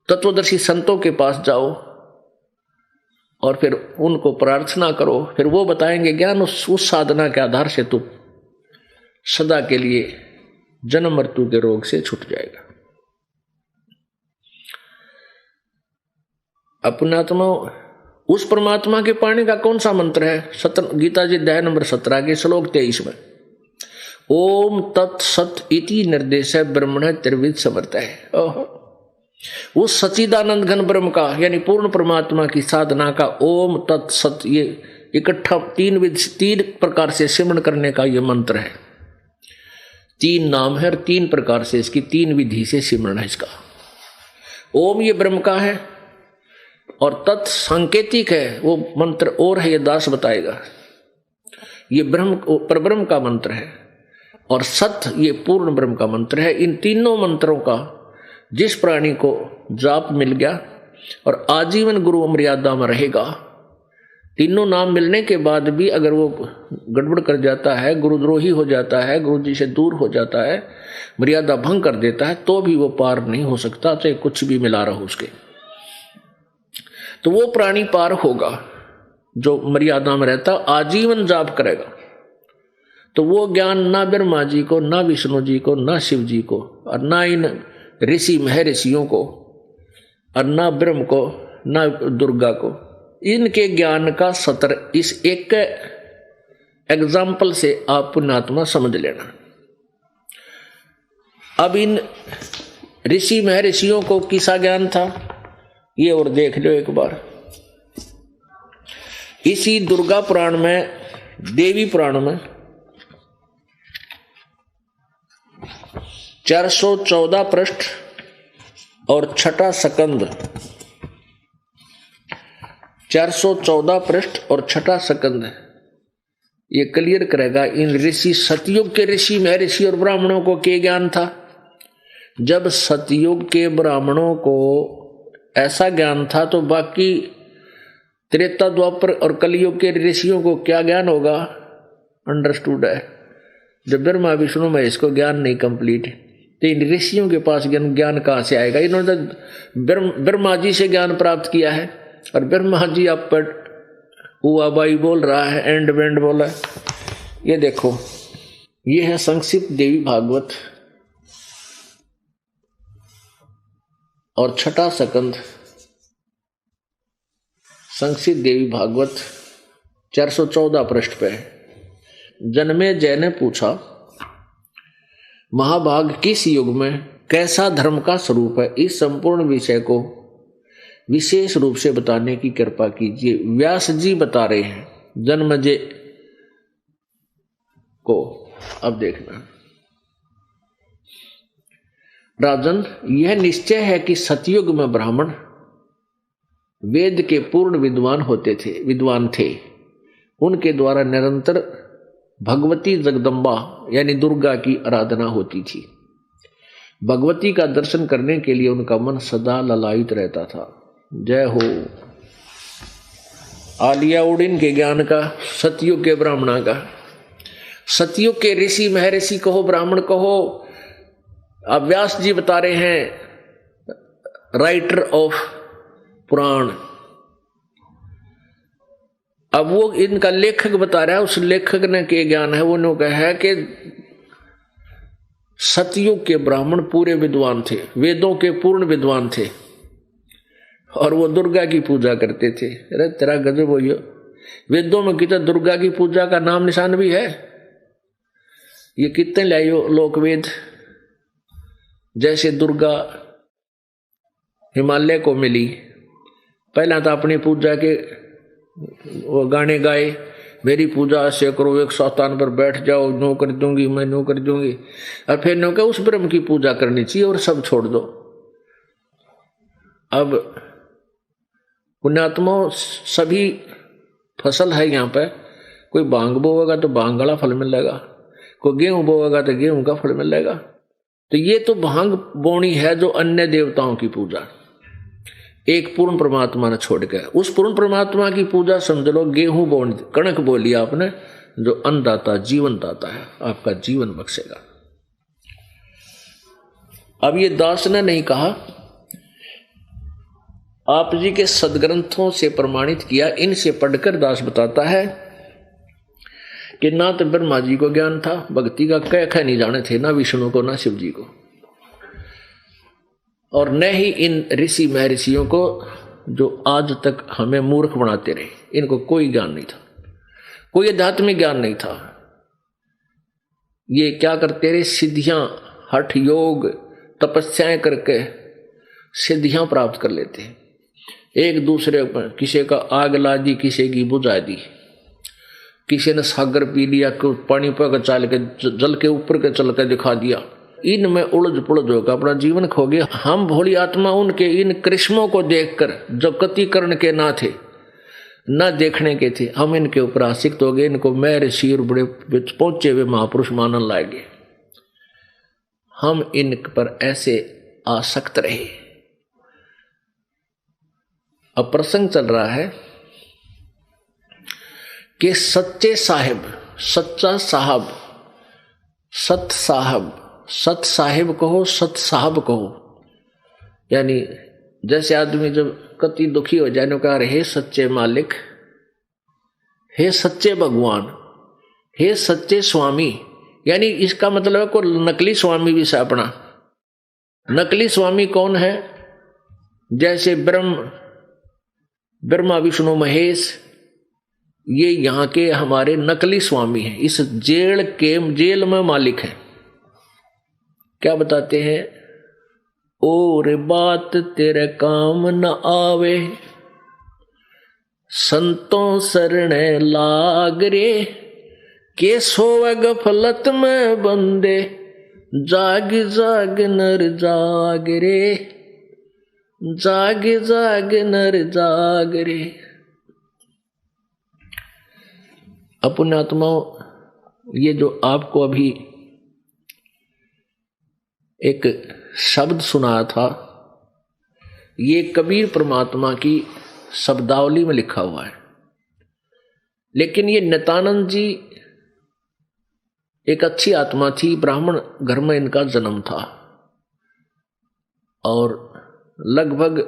तत्वदर्शी संतों के पास जाओ और फिर उनको प्रार्थना करो, फिर वो बताएंगे ज्ञान। उस साधना के आधार से तू सदा के लिए जन्म मृत्यु के रोग से छूट जाएगा। अपनात्मा उस परमात्मा के पाने का कौन सा मंत्र है? गीता जी अध्याय नंबर 17 के श्लोक 23 में ओम तत्सत इति निर्देश है ब्रह्मण त्रिविध समर्थ है। उस सच्चिदानंद घन ब्रह्म का यानी पूर्ण परमात्मा की साधना का ओम तत्सत ये इकट्ठा 3 प्रकार से सिमरण करने का ये मंत्र है। 3 नाम है और 3 प्रकार से इसकी 3 विधि से सिमरण है इसका। ओम ये ब्रह्म का है और तत् सांकेतिक है, वो मंत्र और है, ये दास बताएगा। ये परब्रह्म का मंत्र है और सत ये पूर्ण ब्रह्म का मंत्र है। इन तीनों मंत्रों का जिस प्राणी को जाप मिल गया और आजीवन गुरु मर्यादा में रहेगा, तीनों नाम मिलने के बाद भी अगर वो गड़बड़ कर जाता है, गुरुद्रोही हो जाता है, गुरु जी से दूर हो जाता है, मर्यादा भंग कर देता है, तो भी वो पार नहीं हो सकता, चाहे कुछ भी मिला रहा हो उसके। तो वो प्राणी पार होगा जो मर्यादा में रहता, आजीवन जाप करेगा। तो वो ज्ञान ना ब्रह्मा जी को, ना विष्णु जी को, ना शिव जी को और ना इन ऋषि महर्षियों को और ना ब्रह्म को, ना दुर्गा को, इनके ज्ञान का सतर इस एक एग्जाम्पल से आप पुण्यात्मा समझ लेना। अब इन ऋषि महर्षियों को किसा ज्ञान था ये और देख लो एक बार। इसी दुर्गा पुराण में, देवी पुराण में 414 पृष्ठ और 6ठा स्कंद, 414 पृष्ठ और 6ठा स्कंद ये क्लियर करेगा इन ऋषि सतयुग के ऋषि महर्षि और ब्राह्मणों को क्या ज्ञान था। जब सतयुग के ब्राह्मणों को ऐसा ज्ञान था तो बाकी त्रेता द्वापर और कलयुग के ऋषियों को क्या ज्ञान होगा? अंडरस्टूड है। जब ब्रह्मा विष्णु में इसको ज्ञान नहीं कंप्लीट, तो इन ऋषियों के पास ज्ञान कहाँ से आएगा? इन्होंने तो ब्रह्मा जी से ज्ञान प्राप्त किया है और ब्रह्मा जी आप पर हुआ बाई बोल रहा है, एंड वेंड बोला है। ये देखो, ये है संक्षिप्त देवी भागवत और 6ठा स्कंद। संक्षिप्त देवी भागवत 414 पृष्ठ पे जन्मेजय ने पूछा, महाभाग किस युग में कैसा धर्म का स्वरूप है? इस संपूर्ण विषय को विशेष रूप से बताने की कृपा कीजिए। व्यास जी बता रहे हैं जन्मेजय को। अब देखना राजन, यह निश्चय है कि सतयुग में ब्राह्मण वेद के पूर्ण विद्वान थे। उनके द्वारा निरंतर भगवती जगदम्बा यानी दुर्गा की आराधना होती थी। भगवती का दर्शन करने के लिए उनका मन सदा ललायित रहता था। जय हो। आलिया उड़ीन के ज्ञान का, सतयुग के ब्राह्मणा का, सतयुग के ऋषि महर्षि कहो, ब्राह्मण कहो। अब व्यास जी बता रहे हैं, राइटर ऑफ पुराण। अब वो इनका लेखक बता रहा है, उस लेखक ने के ज्ञान है, वो कहा है कि सतयुग के ब्राह्मण पूरे विद्वान थे, वेदों के पूर्ण विद्वान थे, और वो दुर्गा की पूजा करते थे। अरे तेरा गजब हो, वेदों में कितना दुर्गा की पूजा का नाम निशान भी है। ये कितने लाइयो लोक वेद। जैसे दुर्गा हिमालय को मिली, पहला तो अपनी पूजा के वो गाने गाए, मेरी पूजा ऐसे करो, एक स्थान पर बैठ जाओ, नो कर दूंगी मैं, नो कर दूंगी। और फिर नो उस ब्रह्म की पूजा करनी चाहिए और सब छोड़ दो। अब पुण्यात्मा सभी फसल है यहाँ पे, कोई भांग बोएगा तो भांग वाला फल मिलेगा, कोई गेहूं बोएगा तो गेहूं का फल मिलेगा। तो ये तो भांग बोनी है जो अन्य देवताओं की पूजा, एक पूर्ण परमात्मा ने छोड़ के। उस पूर्ण परमात्मा की पूजा समझ लो गेहूं बोन, कणक बोली आपने, जो अन्नदाता जीवन दाता है, आपका जीवन बख्शेगा। अब ये दास ने नहीं कहा, आप जी के सदग्रंथों से प्रमाणित किया, इनसे पढ़कर दास बताता है कि ना तो ब्रह्मा जी को ज्ञान था, भक्ति का कह नहीं जाने थे, ना विष्णु को ना शिव जी को, और न ही इन ऋषि महर्षियों को जो आज तक हमें मूर्ख बनाते रहे, इनको कोई ज्ञान नहीं था, कोई आध्यात्मिक ज्ञान नहीं था। ये क्या करते रहे, सिद्धियां, हठ योग, तपस्याएं करके सिद्धियां प्राप्त कर लेते हैं। एक दूसरे पर किसी का आग ला दी, किसी की बुझा दी, किसी ने सागर पी लिया, पानी पर चल के जल के ऊपर के चल के दिखा दिया। इनमें उलझ पुलझ होकर अपना जीवन खो गया। हम भोली आत्मा उनके इन कृष्णों को देखकर, जो कतिकरण के ना थे, ना देखने के थे, हम इनके ऊपर आसक्त हो गए। इनको मैं ऋषि और बड़े पहुंचे हुए महापुरुष मानने लगे। हम इन पर ऐसे आसक्त रहे। अब प्रसंग चल रहा है कि सच्चे साहिब, सच्चा साहब, सत साहब, सत साहिब कहो, सत साहब कहो, यानी जैसे आदमी जब कति दुखी हो जाए, कहा हे सच्चे मालिक, हे सच्चे भगवान, हे सच्चे स्वामी, यानी इसका मतलब है कोई नकली स्वामी भी से अपना। नकली स्वामी कौन है? जैसे ब्रह्मा विष्णु महेश, ये यहाँ के हमारे नकली स्वामी हैं, इस जेल में मालिक है। क्या बताते हैं? और बात तेरे काम न आवे, संतों शरणे लाग रे, के सोवे गफलत में बंदे, जाग जाग नर जाग रे, जाग जाग नर जाग रे। पुण्यात्माओं, ये जो आपको अभी एक शब्द सुनाया था, ये कबीर परमात्मा की शब्दावली में लिखा हुआ है। लेकिन ये नित्यानंद जी एक अच्छी आत्मा थी, ब्राह्मण घर में इनका जन्म था, और लगभग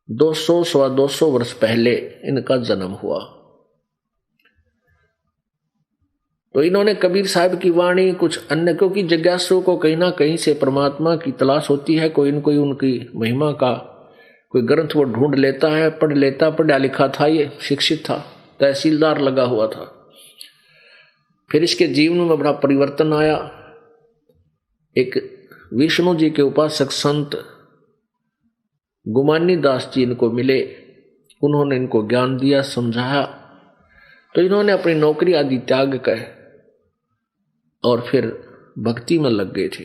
200 वर्ष पहले इनका जन्म हुआ। तो इन्होंने कबीर साहब की वाणी, कुछ अन्य, क्योंकि जिज्ञासु को कहीं ना कहीं से परमात्मा की तलाश होती है, कोई न कोई उनकी महिमा का कोई ग्रंथ वो ढूंढ लेता है, पढ़ लेता, पढ़ा लिखा था, ये शिक्षित था, तहसीलदार लगा हुआ था। फिर इसके जीवन में बड़ा परिवर्तन आया। एक विष्णु जी के उपासक संत गुमानी दास जी इनको मिले, उन्होंने इनको ज्ञान दिया, समझाया, तो इन्होंने अपनी नौकरी आदि त्याग कर और फिर भक्ति में लग गए थे।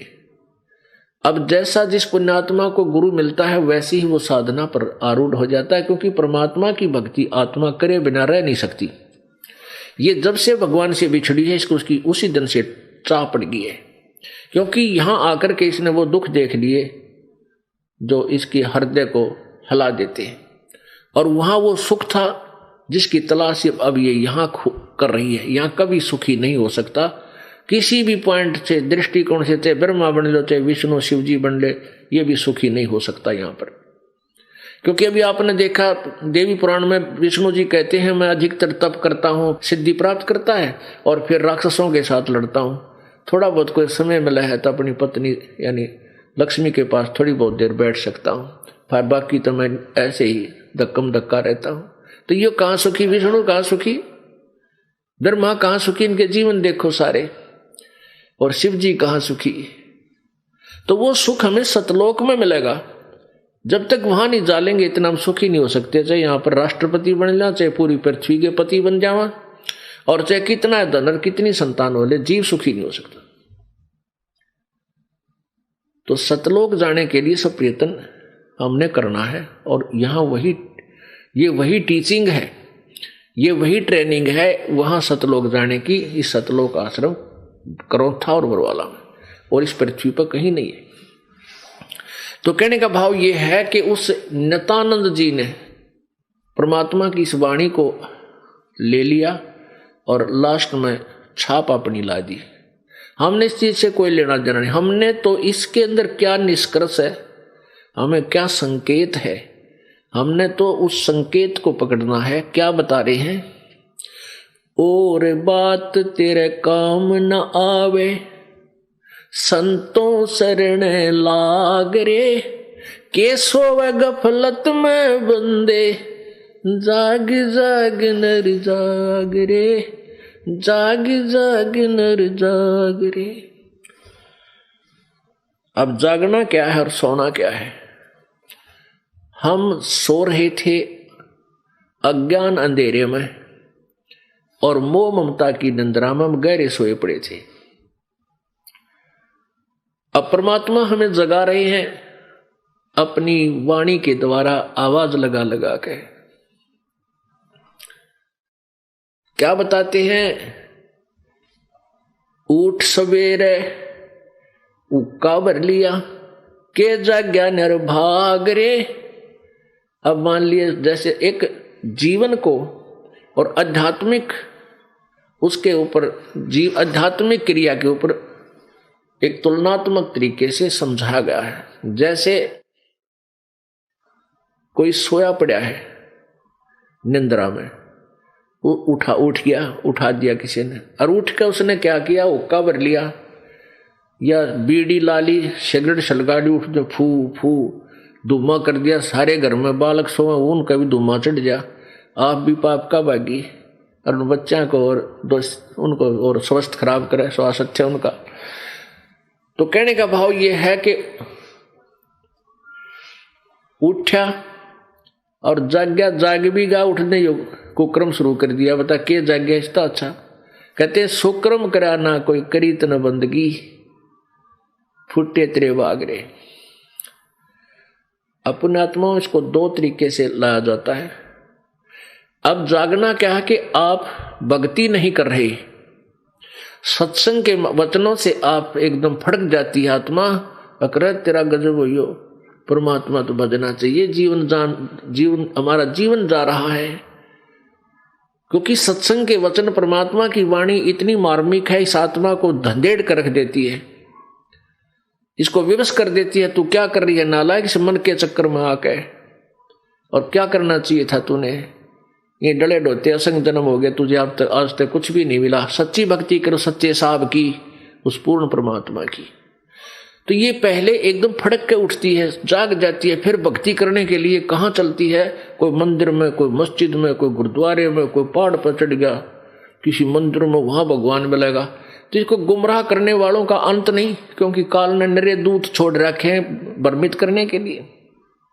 अब जैसा जिस पुण्यात्मा को गुरु मिलता है, वैसे ही वो साधना पर आरूढ़ हो जाता है, क्योंकि परमात्मा की भक्ति आत्मा करे बिना रह नहीं सकती। ये जब से भगवान से बिछड़ी है, इसको उसकी उसी दिन से चाह पड़ गई है, क्योंकि यहां आकर के इसने वो दुख देख लिए जो इसके हृदय को हिला देते हैं, और वहां वो सुख था जिसकी तलाश अब ये यहां कर रही है। यहां कभी सुखी नहीं हो सकता किसी भी पॉइंट से, दृष्टिकोण से, चाहे ब्रह्मा बन लो चाहे विष्णु शिव जी बन ले, ये भी सुखी नहीं हो सकता यहां पर। क्योंकि अभी आपने देखा देवी पुराण में विष्णु जी कहते हैं मैं अधिकतर तप करता हूं, सिद्धि प्राप्त करता है, और फिर राक्षसों के साथ लड़ता हूं। थोड़ा बहुत कोई समय मिला है तो अपनी पत्नी यानी लक्ष्मी के पास थोड़ी बहुत देर बैठ सकता हूं, फिर बाकी तो मैं ऐसे ही धक्कम धक्का रहता हूं। तो ये कहां सुखी, विष्णु कहां सुखी, ब्रह्मा कहां सुखी, इनके जीवन देखो सारे, और शिव जी कहां सुखी। तो वो सुख हमें सतलोक में मिलेगा, जब तक वहां नहीं जालेंगे इतना हम सुखी नहीं हो सकते। चाहे यहां पर राष्ट्रपति बन जाए, चाहे पूरी पृथ्वी के पति बन जावा, और चाहे कितना धन और कितनी संतान हो ले, जीव सुखी नहीं हो सकता। तो सतलोक जाने के लिए सब प्रयत्न हमने करना है, और यहां ये वही टीचिंग है, ये वही ट्रेनिंग है वहां सतलोक जाने की, इस सतलोक आश्रम करौथा और बरवाला में, और इस पृथ्वी पर कहीं नहीं है। तो कहने का भाव ये है कि उस नित्यानंद जी ने परमात्मा की इस वाणी को ले लिया और लास्ट में छाप अपनी ला दी। हमने इस चीज से कोई लेना देना नहीं, हमने तो इसके अंदर क्या निष्कर्ष है, हमें क्या संकेत है, हमने तो उस संकेत को पकड़ना है। क्या बता रहे हैं, और बात तेरे काम न आवे, संतों शरण लाग रे, के सोवे गफलत में बंदे, जाग जाग नर जाग रे, जाग जाग नर जाग रे। अब जागना क्या है और सोना क्या है। हम सो रहे थे अज्ञान अंधेरे में, और मोह ममता की निंद्रा में हम गहरे सोए पड़े थे। अब परमात्मा हमें जगा रहे हैं अपनी वाणी के द्वारा, आवाज लगा लगा के। क्या बताते हैं, उठ सवेरे उक्का भर लिया, के जाग्या नर भाग रे। अब मान लिए जैसे एक जीवन को और आध्यात्मिक उसके ऊपर आध्यात्मिक क्रिया के ऊपर एक तुलनात्मक तरीके से समझाया गया है। जैसे कोई सोया पड़ा है निंद्रा में, वो उठ गया, उठा दिया किसी ने, और उठ कर उसने क्या किया, हुक्का भर लिया या बीड़ी ला ली, सिगरेट सलगाड़ी, उठ जो फू फू धुआं कर दिया, सारे घर में बालक सोए, उनका भी धुआं चढ़ गया, आप भी पाप का भागी, और बच्चा को और दोस्त उनको और स्वास्थ्य खराब करे, स्वास्थ्य उनका। तो कहने का भाव ये है कि उठा और जाग्या, जाग भी गा, उठने योग कुक्रम शुरू कर दिया। बता के जाग्या इसका अच्छा, कहते सुक्रम करा ना कोई करी तन बंदगी, फुटे तेरे बागरे। अपने आत्मा इसको दो तरीके से लाया जाता है। अब जागना क्या है कि आप भक्ति नहीं कर रहे, सत्संग के वचनों से आप एकदम फड़क जाती है आत्मा, अकर तेरा गजब हो, परमात्मा तो भजना चाहिए, जीवन हमारा जीवन जा रहा है। क्योंकि सत्संग के वचन, परमात्मा की वाणी इतनी मार्मिक है, इस आत्मा को धंधेड़ कर रख देती है, इसको विवश कर देती है। तू क्या कर रही है नालायक, इस मन के चक्कर में आके, और क्या करना चाहिए था तूने, ये डले डोते असंग जन्म हो गए तुझे, अब तक आज तक कुछ भी नहीं मिला। सच्ची भक्ति करो सच्चे साहब की, उस पूर्ण परमात्मा की। तो ये पहले एकदम फड़क के उठती है, जाग जाती है, फिर भक्ति करने के लिए कहाँ चलती है, कोई मंदिर में, कोई मस्जिद में, कोई गुरुद्वारे में, कोई पहाड़ पर चढ़ गया किसी मंदिर में, वहां भगवान मिलेगा। तो इसको गुमराह करने वालों का अंत नहीं, क्योंकि काल ने नरे दूत छोड़ रखे हैं भ्रमित करने के लिए।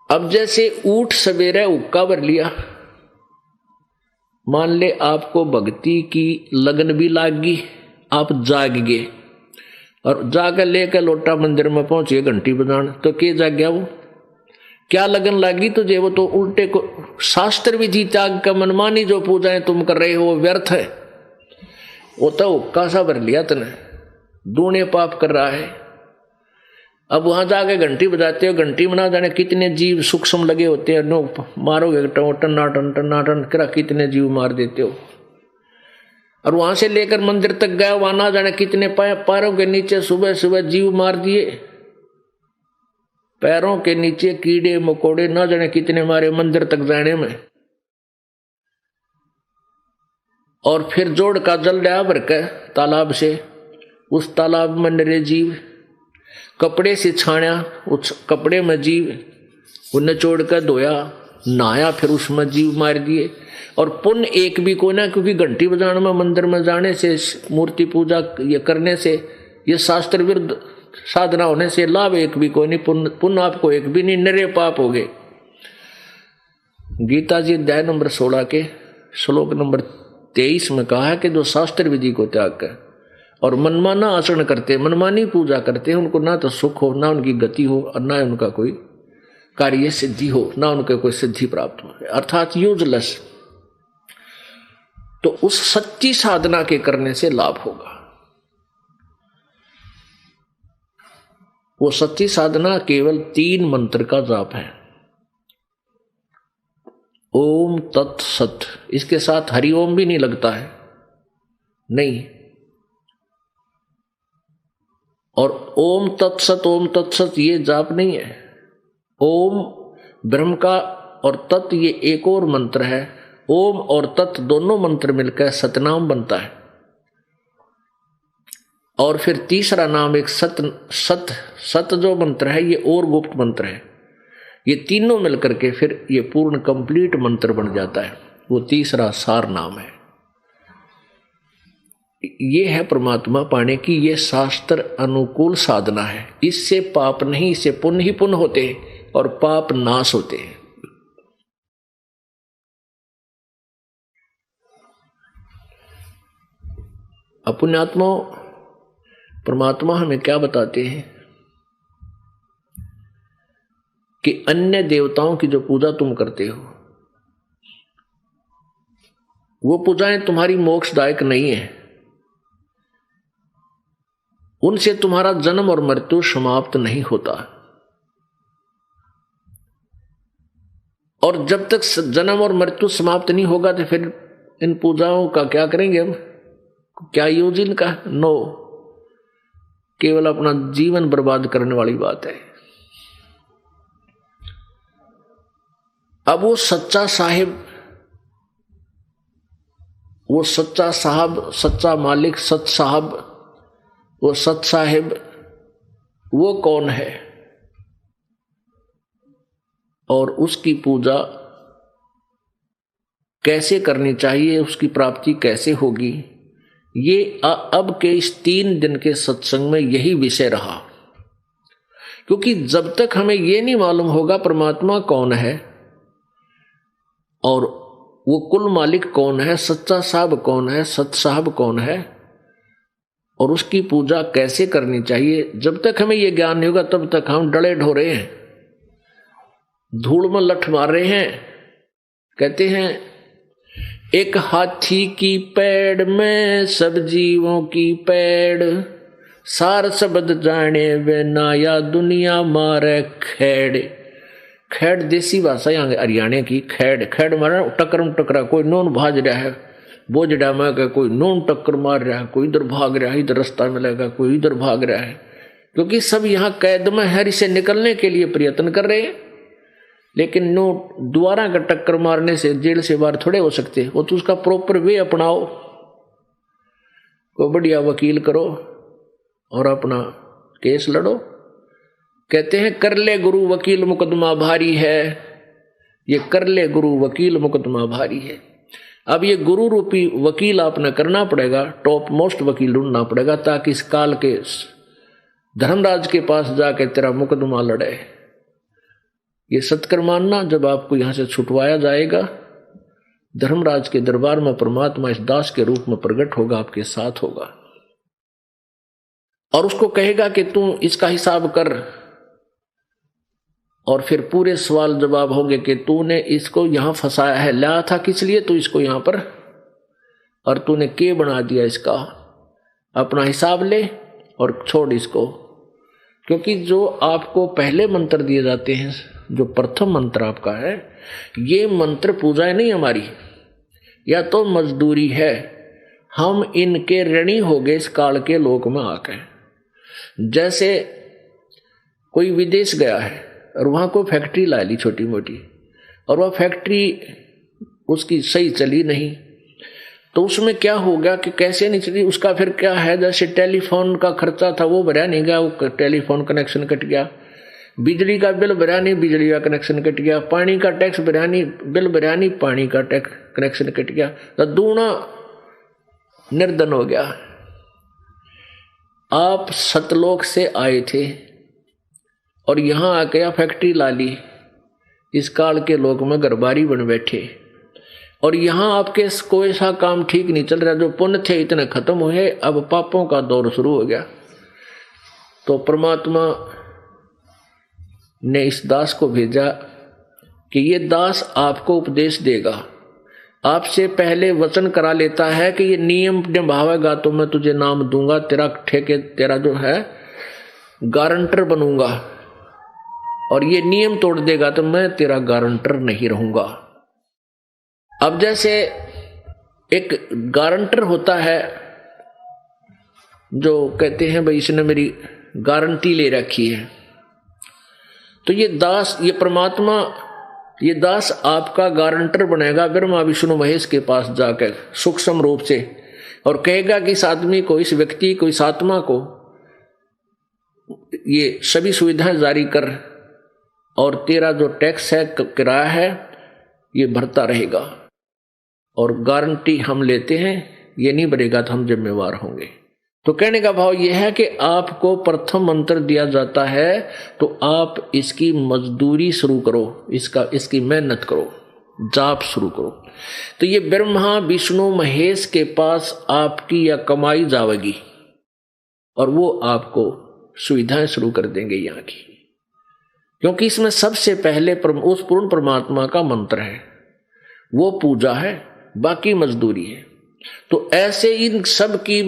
अब जैसे ऊठ सवेरे हुक्का भर लिया, मान ले आपको भक्ति की लगन भी लाग गई, आप जाग गए और जाकर लेकर लोटा मंदिर में पहुंचे घंटी बजान, तो के जाग गया वो, क्या लगन लागी तुझे, वो तो उल्टे को शास्त्र विधि त्याग का मनमानी जो पूजाएं तुम कर रहे हो वो व्यर्थ है। वो तो हुक्का सा भर लिया तने, दूने पाप कर रहा है। अब वहां जाके घंटी बजाते हो, घंटी में ना जाने कितने जीव सूक्ष्म लगे होते हैं, नो मारोगे टनाटन टनाटन करा कितने जीव मार देते हो। और वहां से लेकर मंदिर तक गया, वहां ना जाने कितने पैरों के नीचे सुबह सुबह जीव मार दिए, पैरों के नीचे कीड़े मकोड़े ना जाने कितने मारे मंदिर तक जाने में। और फिर जोड़ का जल लिया भर के तालाब से, उस तालाब में नरे जीव, कपड़े से छाया उस कपड़े में जीव, उन्हें चोड़ कर धोया नहाया, फिर उसमें जीव मार दिए। और पुण्य एक भी कोई ना, क्योंकि घंटी बजाने में मंदिर में जाने से, मूर्ति पूजा ये करने से, ये शास्त्र विरुद्ध साधना होने से लाभ एक भी कोई नहीं, पुण्य आपको एक भी नहीं, नरे पाप हो गए। गीता जी अध्याय नंबर 16 के श्लोक नंबर 23 में कहा है कि जो शास्त्र विधि को त्याग कर और मनमाना आचरण करते, मनमानी पूजा करते हैं, उनको ना तो सुख हो, ना उनकी गति हो, और ना उनका कोई कार्य सिद्धि हो, ना उनके कोई सिद्धि प्राप्त हो, अर्थात यूजलेस। तो उस सच्ची साधना के करने से लाभ होगा। वो सच्ची साधना केवल 3 मंत्र का जाप है, ओम तत्सत। इसके साथ हरिओम भी नहीं लगता है, नहीं। और ओम तत्सत ये जाप नहीं है। ओम ब्रह्म का और तत् ये एक और मंत्र है। ओम और तत् दोनों मंत्र मिलकर सतनाम बनता है। और फिर तीसरा नाम एक सत जो मंत्र है, ये और गुप्त मंत्र है। ये तीनों मिलकर के फिर ये पूर्ण कंप्लीट मंत्र बन जाता है, वो तीसरा सार नाम है। ये है परमात्मा पाने की ये शास्त्र अनुकूल साधना है। इससे पाप नहीं, इससे पुण्य ही पुण्य होते हैं और पाप नाश होते हैं। अपुण्यात्मा परमात्मा हमें क्या बताते हैं कि अन्य देवताओं की जो पूजा तुम करते हो, वो पूजाएं तुम्हारी मोक्षदायक नहीं है। उनसे तुम्हारा जन्म और मृत्यु समाप्त नहीं होता। और जब तक जन्म और मृत्यु समाप्त नहीं होगा तो फिर इन पूजाओं का क्या करेंगे हम? क्या यूज इनका? नो, केवल अपना जीवन बर्बाद करने वाली बात है। अब वो सच्चा साहिब, वो सच्चा साहब, सच्चा मालिक, सच साहब, वो सच साहिब, वो कौन है और उसकी पूजा कैसे करनी चाहिए, उसकी प्राप्ति कैसे होगी, ये अब के इस 3 दिन के सत्संग में यही विषय रहा। क्योंकि जब तक हमें ये नहीं मालूम होगा परमात्मा कौन है और वो कुल मालिक कौन है, सच्चा साहब कौन है, सच साहब कौन है और उसकी पूजा कैसे करनी चाहिए, जब तक हमें ये ज्ञान नहीं होगा तब तक हम डले ढो रहे हैं, धूल में लठ मार रहे हैं। कहते हैं एक हाथी की पैड़ में सब जीवों की पैड़, सार शब्द जाने वे नाया दुनिया मारे खेड़। खेड़ देसी भाषा यहाँ हरियाणा की। खेड़ खेड़ मारा टकरा, कोई नून भाज रहा है बोझड़ा में का, कोई नून टक्कर मार रहा है, कोई इधर भाग रहा है, इधर रास्ता मिलेगा, कोई इधर भाग रहा है। क्योंकि सब यहाँ कैद में है, इसे निकलने के लिए प्रयत्न कर रहे हैं। लेकिन नो दोबारा का टक्कर मारने से जेल से बाहर थोड़े हो सकते हो। तो उसका प्रॉपर वे अपनाओ, कोई बढ़िया वकील करो और अपना केस लड़ो। कहते हैं कर ले गुरु वकील मुकदमा भारी है, ये कर ले गुरु वकील मुकदमा भारी है। अब ये गुरु रूपी वकील आपने करना पड़ेगा, टॉप मोस्ट वकील ढूंढना पड़ेगा, ताकि इस काल के धर्मराज के पास जाके तेरा मुकदमा लड़े। ये सत्कर मानना, जब आपको यहां से छुटवाया जाएगा, धर्मराज के दरबार में परमात्मा इस दास के रूप में प्रकट होगा, आपके साथ होगा और उसको कहेगा कि तू इसका हिसाब कर। और फिर पूरे सवाल जवाब होंगे कि तूने इसको यहां फंसाया है, लाया था किस लिए, तू इसको यहां पर और तूने के बना दिया इसका, अपना हिसाब ले और छोड़ इसको। क्योंकि जो आपको पहले मंत्र दिए जाते हैं, जो प्रथम मंत्र आपका है, ये मंत्र पूजा नहीं हमारी, या तो मजदूरी है। हम इनके ऋणी हो गए इस काल के लोक में आके। जैसे कोई विदेश गया है और वहां कोई फैक्ट्री ला ली छोटी मोटी, और वह फैक्ट्री उसकी सही चली नहीं, तो उसमें क्या हो गया कि कैसे नहीं चली, उसका फिर क्या है, जैसे टेलीफोन का खर्चा था वो भरा नहीं गया, वो टेलीफोन कनेक्शन कट गया, बिजली का बिल भरा नहीं, बिजली का कनेक्शन कट गया, पानी का टैक्स भरा नहीं, बिल भरा नहीं, पानी का टैक्स कनेक्शन कट गया, तो दूना निर्धन हो गया। आप सतलोक से आए थे और यहां आके फैक्ट्री ला ली, इस काल के लोक में घरबारी बन बैठे, और यहां आपके कोई सा काम ठीक नहीं चल रहा, जो पुण्य थे इतने खत्म हुए, अब पापों का दौर शुरू हो गया। तो परमात्मा ने इस दास को भेजा कि ये दास आपको उपदेश देगा, आपसे पहले वचन करा लेता है कि ये नियम निभावेगा तो मैं तुझे नाम दूंगा, तेरा ठेके, तेरा जो है गारंटर बनूंगा, और ये नियम तोड़ देगा तो मैं तेरा गारंटर नहीं रहूंगा। अब जैसे एक गारंटर होता है जो कहते हैं भाई इसने मेरी गारंटी ले रखी है, तो ये दास, ये परमात्मा, ये दास आपका गारंटर बनेगा ब्रह्मा विष्णु महेश के पास जाकर सूक्ष्म रूप से, और कहेगा कि इस आदमी को, इस व्यक्ति को, इस आत्मा को ये सभी सुविधाएं जारी कर, और तेरा जो टैक्स है, किराया है, ये भरता रहेगा, और गारंटी हम लेते हैं, ये नहीं भरेगा तो हम जिम्मेवार होंगे। तो कहने का भाव यह है कि आपको प्रथम मंत्र दिया जाता है तो आप इसकी मजदूरी शुरू करो, इसकी मेहनत करो, जाप शुरू करो। तो ये ब्रह्मा विष्णु महेश के पास आपकी या कमाई जावेगी, और वो आपको सुविधाएं शुरू कर देंगे यहाँ की, क्योंकि इसमें सबसे पहले उस पूर्ण परमात्मा का मंत्र है, वो पूजा है, बाकी मजदूरी है। तो ऐसे इन सब की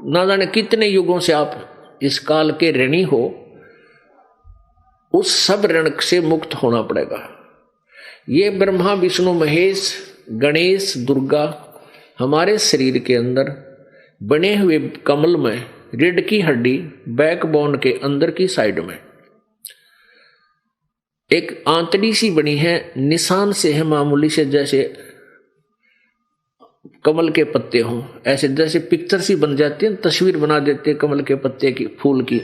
ना जाने कितने युगों से आप इस काल के ऋणी हो, उस सब ऋण से मुक्त होना पड़ेगा। ये ब्रह्मा विष्णु महेश गणेश दुर्गा हमारे शरीर के अंदर बने हुए कमल में, रीढ़ की हड्डी बैकबोन के अंदर की साइड में एक आंतड़ी सी बनी है, निशान से है मामूली से, जैसे कमल के पत्ते हों, ऐसे जैसे पिक्चर सी बन जाती है, तस्वीर बना देते हैं कमल के पत्ते की, फूल की,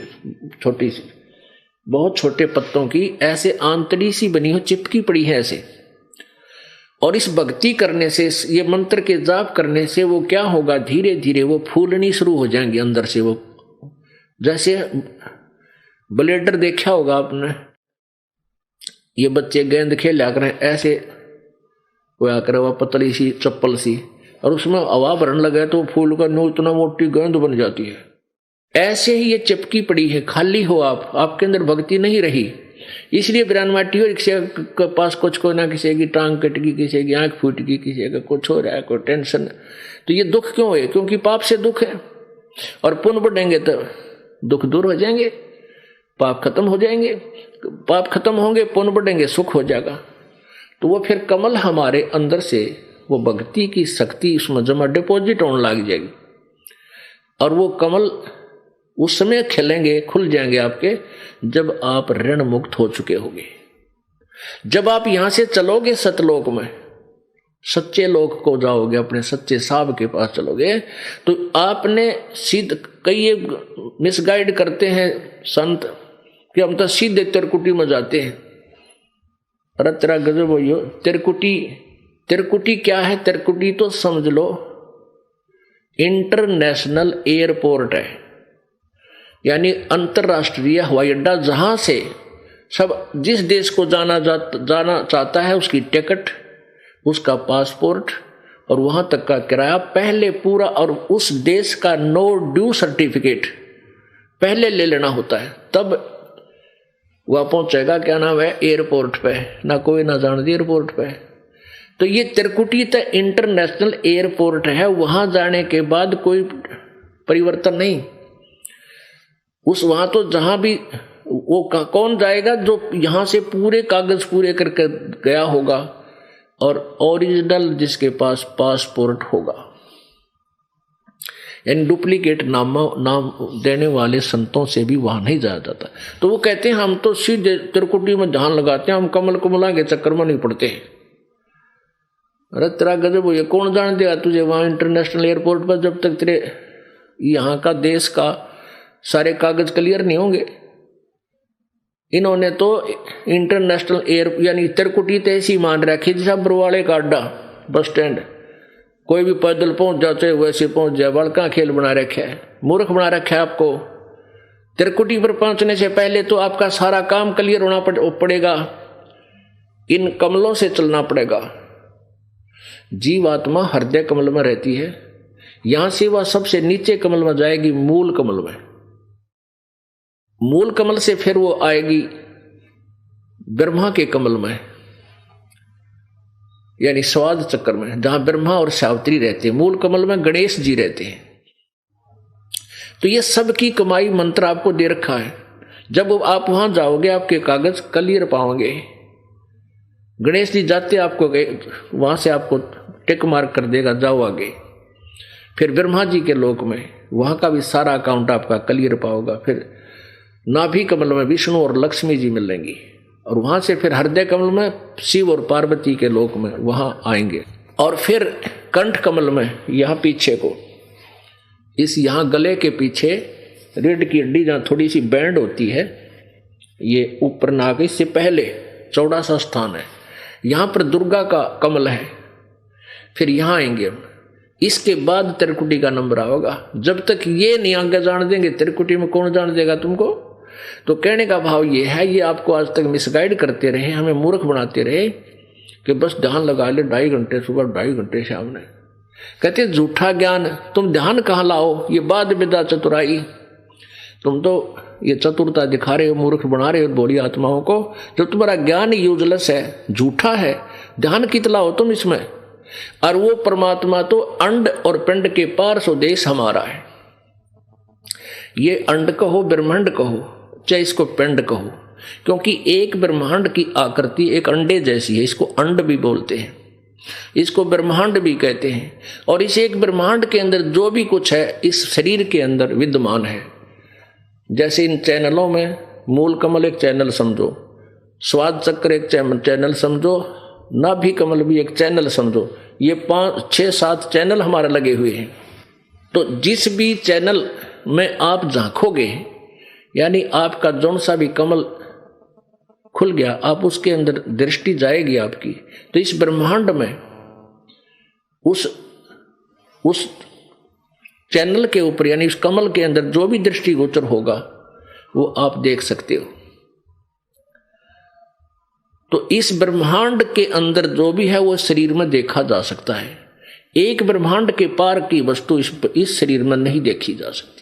छोटी सी, बहुत छोटे पत्तों की, ऐसे आंतड़ी सी बनी हो, चिपकी पड़ी है ऐसे। और इस भक्ति करने से, ये मंत्र के जाप करने से वो क्या होगा, धीरे धीरे वो फूलनी शुरू हो जाएंगी अंदर से। वो जैसे ब्लेडर देखा होगा आपने, ये बच्चे गेंद खेला करें ऐसे, वो आकर वह पतली सी चप्पल सी, और उसमें हवा भरने लगे तो फूल का नो इतना मोटी गेंद बन जाती है। ऐसे ही ये चिपकी पड़ी है, खाली हो आप, आपके अंदर भक्ति नहीं रही, इसलिए बिरानवाटी हो, किसी के पास कुछ को ना, किसी की टांग कट गई, किसी की आंख फूट गई, किसी का कुछ हो रहा है, कोई टेंशन। तो ये दुख क्यों है? क्योंकि पाप से दुख है, और पुण्य बढ़ेंगे तो दुख दूर हो जाएंगे, पाप खत्म हो जाएंगे, पाप खत्म होंगे, पुण्य बढ़ेंगे, सुख हो जाएगा। तो वो फिर कमल हमारे अंदर से, वो भक्ति की शक्ति उसमें जमा डिपॉजिट होने लग जाएगी, और वो कमल उस समय खिलेंगे, खुल जाएंगे आपके, जब आप ऋण मुक्त हो चुके होंगे। जब आप यहां से चलोगे सतलोक में, सच्चे लोक को जाओगे, अपने सच्चे साहब के पास चलोगे, तो आपने सीध, कई मिसगाइड करते हैं संत कि हम तो सीधे तिरकुटी में जाते हैं। अरे तेरा गजब हो, तिरकुटी क्या है? तिरकुटी तो समझ लो इंटरनेशनल एयरपोर्ट है, यानी अंतरराष्ट्रीय हवाई अड्डा, जहां से सब जिस देश को जाना चाहता है उसकी टिकट, उसका पासपोर्ट और वहां तक का किराया पहले पूरा, और उस देश का नो ड्यू सर्टिफिकेट पहले ले लेना होता है, तब वह पहुंचेगा, क्या नाम है, एयरपोर्ट पे। ना कोई ना जान दी एयरपोर्ट पे, तो ये त्रिकुटी तो इंटरनेशनल एयरपोर्ट है, वहां जाने के बाद कोई परिवर्तन नहीं। उस वहां तो जहां भी वो कौन जाएगा, जो यहां से पूरे कागज पूरे करके गया होगा और ओरिजिनल जिसके पास पासपोर्ट होगा। यानी डुप्लीकेट नाम देने वाले संतों से भी वहां नहीं जाया जाता। तो वो कहते हैं हम तो सीधे त्रिकुटी में ध्यान लगाते हैं, हम कमल कमला के चक्कर में नहीं पड़ते। अरे तेरा गजब हो, ये कौन जान देगा तुझे वहां इंटरनेशनल एयरपोर्ट पर, जब तक तेरे यहाँ का देश का सारे कागज क्लियर नहीं होंगे। इन्होंने तो इंटरनेशनल एयर यानी त्रिकुटी तो ऐसी मान रखी जैसा बरवाले का अड्डा बस स्टैंड, कोई भी पैदल पहुंच जाते वैसे पहुंच जाए, बड़का खेल बना रखा है, मूर्ख बना रखा है आपको। त्रिकुटी पर पहुंचने से पहले तो आपका सारा काम क्लियर होना पड़ेगा, इन कमलों से चलना पड़ेगा। जीवात्मा हृदय कमल में रहती है, यहां से वह सबसे नीचे कमल में जाएगी, मूल कमल में। मूल कमल से फिर वो आएगी ब्रह्मा के कमल में, यानी स्वाद चक्र में, जहां ब्रह्मा और सावित्री रहते हैं। मूल कमल में गणेश जी रहते हैं। तो ये सब की कमाई मंत्र आपको दे रखा है। जब आप वहां जाओगे आपके कागज क्लियर पाओगे। गणेश जी जाते आपको वहां से आपको टिक मार्क कर देगा, जाओ आगे। फिर ब्रह्मा जी के लोक में वहां का भी सारा अकाउंट आपका क्लियर पाओगा। फिर नाभि कमल में विष्णु और लक्ष्मी जी मिलेंगी, और वहां से फिर हृदय कमल में शिव और पार्वती के लोक में वहां आएंगे। और फिर कंठ कमल में यहाँ पीछे को, इस यहाँ गले के पीछे रीढ़ की हड्डी जहाँ थोड़ी सी बैंड होती है, ये ऊपर नाक, इससे पहले चौड़ा सा स्थान है, यहाँ पर दुर्गा का कमल है। फिर यहाँ आएंगे हम, इसके बाद त्रिकुटी का नंबर आओगा। जब तक ये नहीं आगे जान देंगे, त्रिकुटी में कौन जान देगा तुमको। तो कहने का भाव ये है, ये आपको आज तक मिसगाइड करते रहे, हमें मूर्ख बनाते रहे कि बस ध्यान लगा ले 2.5 घंटे सुबह 2.5 घंटे शाम ने। कहते झूठा ज्ञान, तुम ध्यान कहाँ लाओ, ये बाद विदा चतुराई। तुम तो ये चतुरता दिखा रहे हो, मूर्ख बना रहे हो भोली आत्माओं को। जब तुम्हारा ज्ञान यूजलेस है, झूठा है, ध्यान कितना हो तुम इसमें। और वो परमात्मा तो अंड और पिंड के पार स्वदेश हमारा है। ये अंड कहो ब्रह्मांड कहो चाहे इसको पिंड कहो, क्योंकि एक ब्रह्मांड की आकृति एक अंडे जैसी है, इसको अंड भी बोलते हैं, इसको ब्रह्मांड भी कहते हैं। और इस एक ब्रह्मांड के अंदर जो भी कुछ है इस शरीर के अंदर विद्यमान है। जैसे इन चैनलों में मूल कमल एक चैनल समझो, स्वाद चक्र एक चैनल समझो, नाभि कमल भी एक चैनल समझो। ये 5, 6, 7 चैनल हमारे लगे हुए हैं। तो जिस भी चैनल में आप झांकोगे, यानी आपका जौन सा भी कमल खुल गया, आप उसके अंदर दृष्टि जाएगी आपकी, तो इस ब्रह्मांड में उस चैनल के ऊपर यानी उस कमल के अंदर जो भी दृष्टिगोचर होगा वो आप देख सकते हो। तो इस ब्रह्मांड के अंदर जो भी है वो शरीर में देखा जा सकता है। एक ब्रह्मांड के पार की वस्तु इस शरीर में नहीं देखी जा सकती।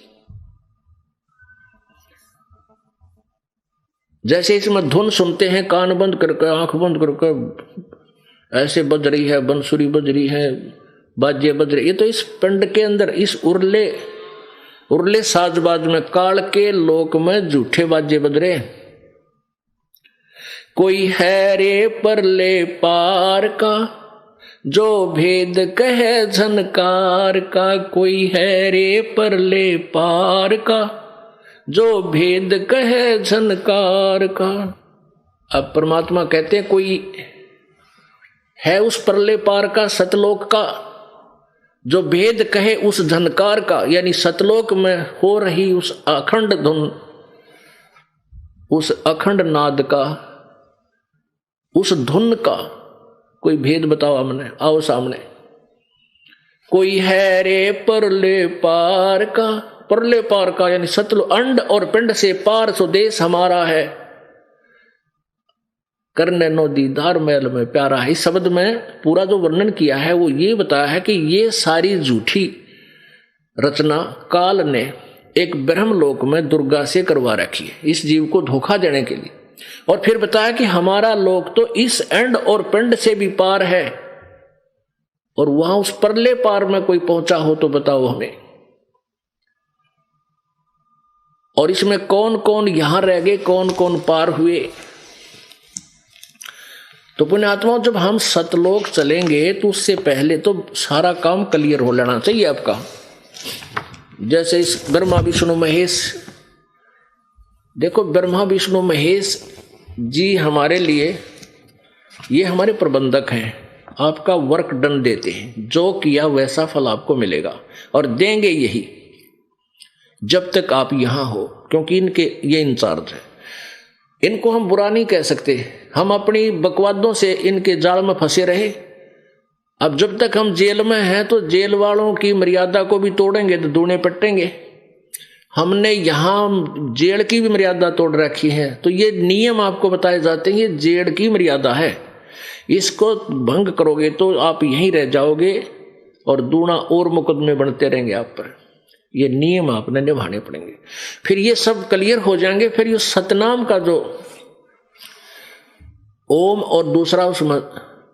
जैसे इसमें धुन सुनते हैं, कान बंद करके आंख बंद करके ऐसे बज रही है, बंसुरी बज रही है, बाजे बज रही, ये तो इस पिंड के अंदर इस उर्ले साजबाज में काल के लोक में झूठे बाजे बज रहे। कोई है रे परले पार का जो भेद कहे झनकार का, कोई है रे परले पार का जो भेद कहे झनकार का। अब परमात्मा कहते हैं कोई है उस परले पार का, सतलोक का, जो भेद कहे उस झनकार का, यानी सतलोक में हो रही उस अखंड धुन, उस अखंड नाद का, उस धुन का कोई भेद बताओ हमने, आओ सामने। कोई है रे परले पार का, परले पार का यानी सतलो अंड और पिंड से पार स्वदेश हमारा है, करने नो दीदार मैल में प्यारा है। इस शब्द में पूरा जो वर्णन किया है वो ये बताया है कि ये सारी झूठी रचना काल ने एक ब्रह्मलोक में दुर्गा से करवा रखी है इस जीव को धोखा देने के लिए। और फिर बताया कि हमारा लोक तो इस एंड और पिंड से भी पार है, और वहां उस परले पार में कोई पहुंचा हो तो बताओ हमें। और इसमें कौन कौन यहां रह गए, कौन कौन पार हुए। तो पुण्यात्माओं, जब हम सतलोक चलेंगे तो उससे पहले तो सारा काम क्लियर हो लेना चाहिए आपका। जैसे इस ब्रह्मा विष्णु महेश, देखो ब्रह्मा विष्णु महेश जी हमारे लिए, ये हमारे प्रबंधक हैं, आपका वर्क डन देते हैं, जो किया वैसा फल आपको मिलेगा और देंगे यही जब तक आप यहां हो, क्योंकि इनके ये इंचार्ज है। इनको हम बुरा नहीं कह सकते, हम अपनी बकवादों से इनके जाल में फंसे रहे। अब जब तक हम जेल में हैं तो जेल वालों की मर्यादा को भी तोड़ेंगे तो दूने पट्टेंगे। हमने यहां जेल की भी मर्यादा तोड़ रखी है, तो ये नियम आपको बताए जाते हैं, ये जेल की मर्यादा है, इसको भंग करोगे तो आप यहीं रह जाओगे और दूना और मुकदमे बनते रहेंगे आप पर। ये नियम आपने निभाने पड़ेंगे, फिर ये सब क्लियर हो जाएंगे। फिर ये सतनाम का जो ओम और दूसरा उस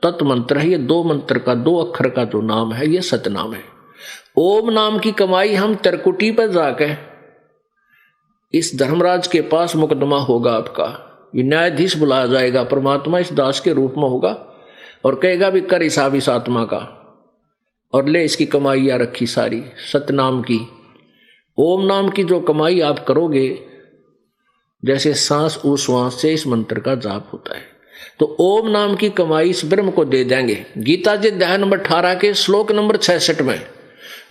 तत्व मंत्र है, ये दो मंत्र का, दो अक्षर का जो नाम है, ये सतनाम है। ओम नाम की कमाई हम त्रिकुटी पर जाकर इस धर्मराज के पास मुकदमा होगा आपका, ये न्यायाधीश बुलाया जाएगा, परमात्मा इस दास के रूप में होगा और कहेगा भी कर हिसाब इस आत्मा का और ले इसकी कमाई या रखी सारी सतनाम की। ओम नाम की जो कमाई आप करोगे, जैसे सांस उश्वास से इस मंत्र का जाप होता है, तो ओम नाम की कमाई इस ब्रह्म को दे देंगे। गीता जी अध्याय नंबर 18 के श्लोक नंबर 66 में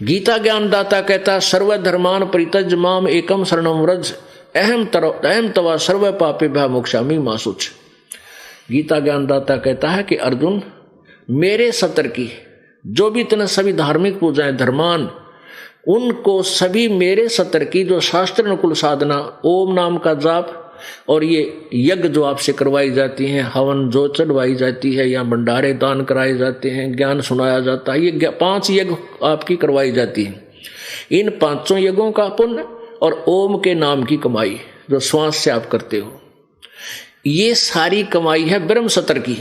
गीता ज्ञानदाता कहता, सर्वधर्मान परित्यज माम एकम शरणम व्रज अहम तवा सर्व पापेभ्यः मोक्षामि मा शुच। गीता ज्ञानदाता कहता है कि अर्जुन, मेरे सतर की जो भी इतने सभी धार्मिक पूजाएं धर्मान, उनको सभी मेरे सतर की जो शास्त्र अनुकूल साधना, ओम नाम का जाप और ये यज्ञ जो आपसे करवाई जाती हैं, हवन जो चढ़वाई जाती है या भंडारे दान कराए जाते हैं, ज्ञान सुनाया जाता है, ये 5 यज्ञ आपकी करवाई जाती हैं। इन 5 यज्ञों का पुण्य और ओम के नाम की कमाई जो श्वास से आप करते हो, ये सारी कमाई है ब्रह्म सतर की।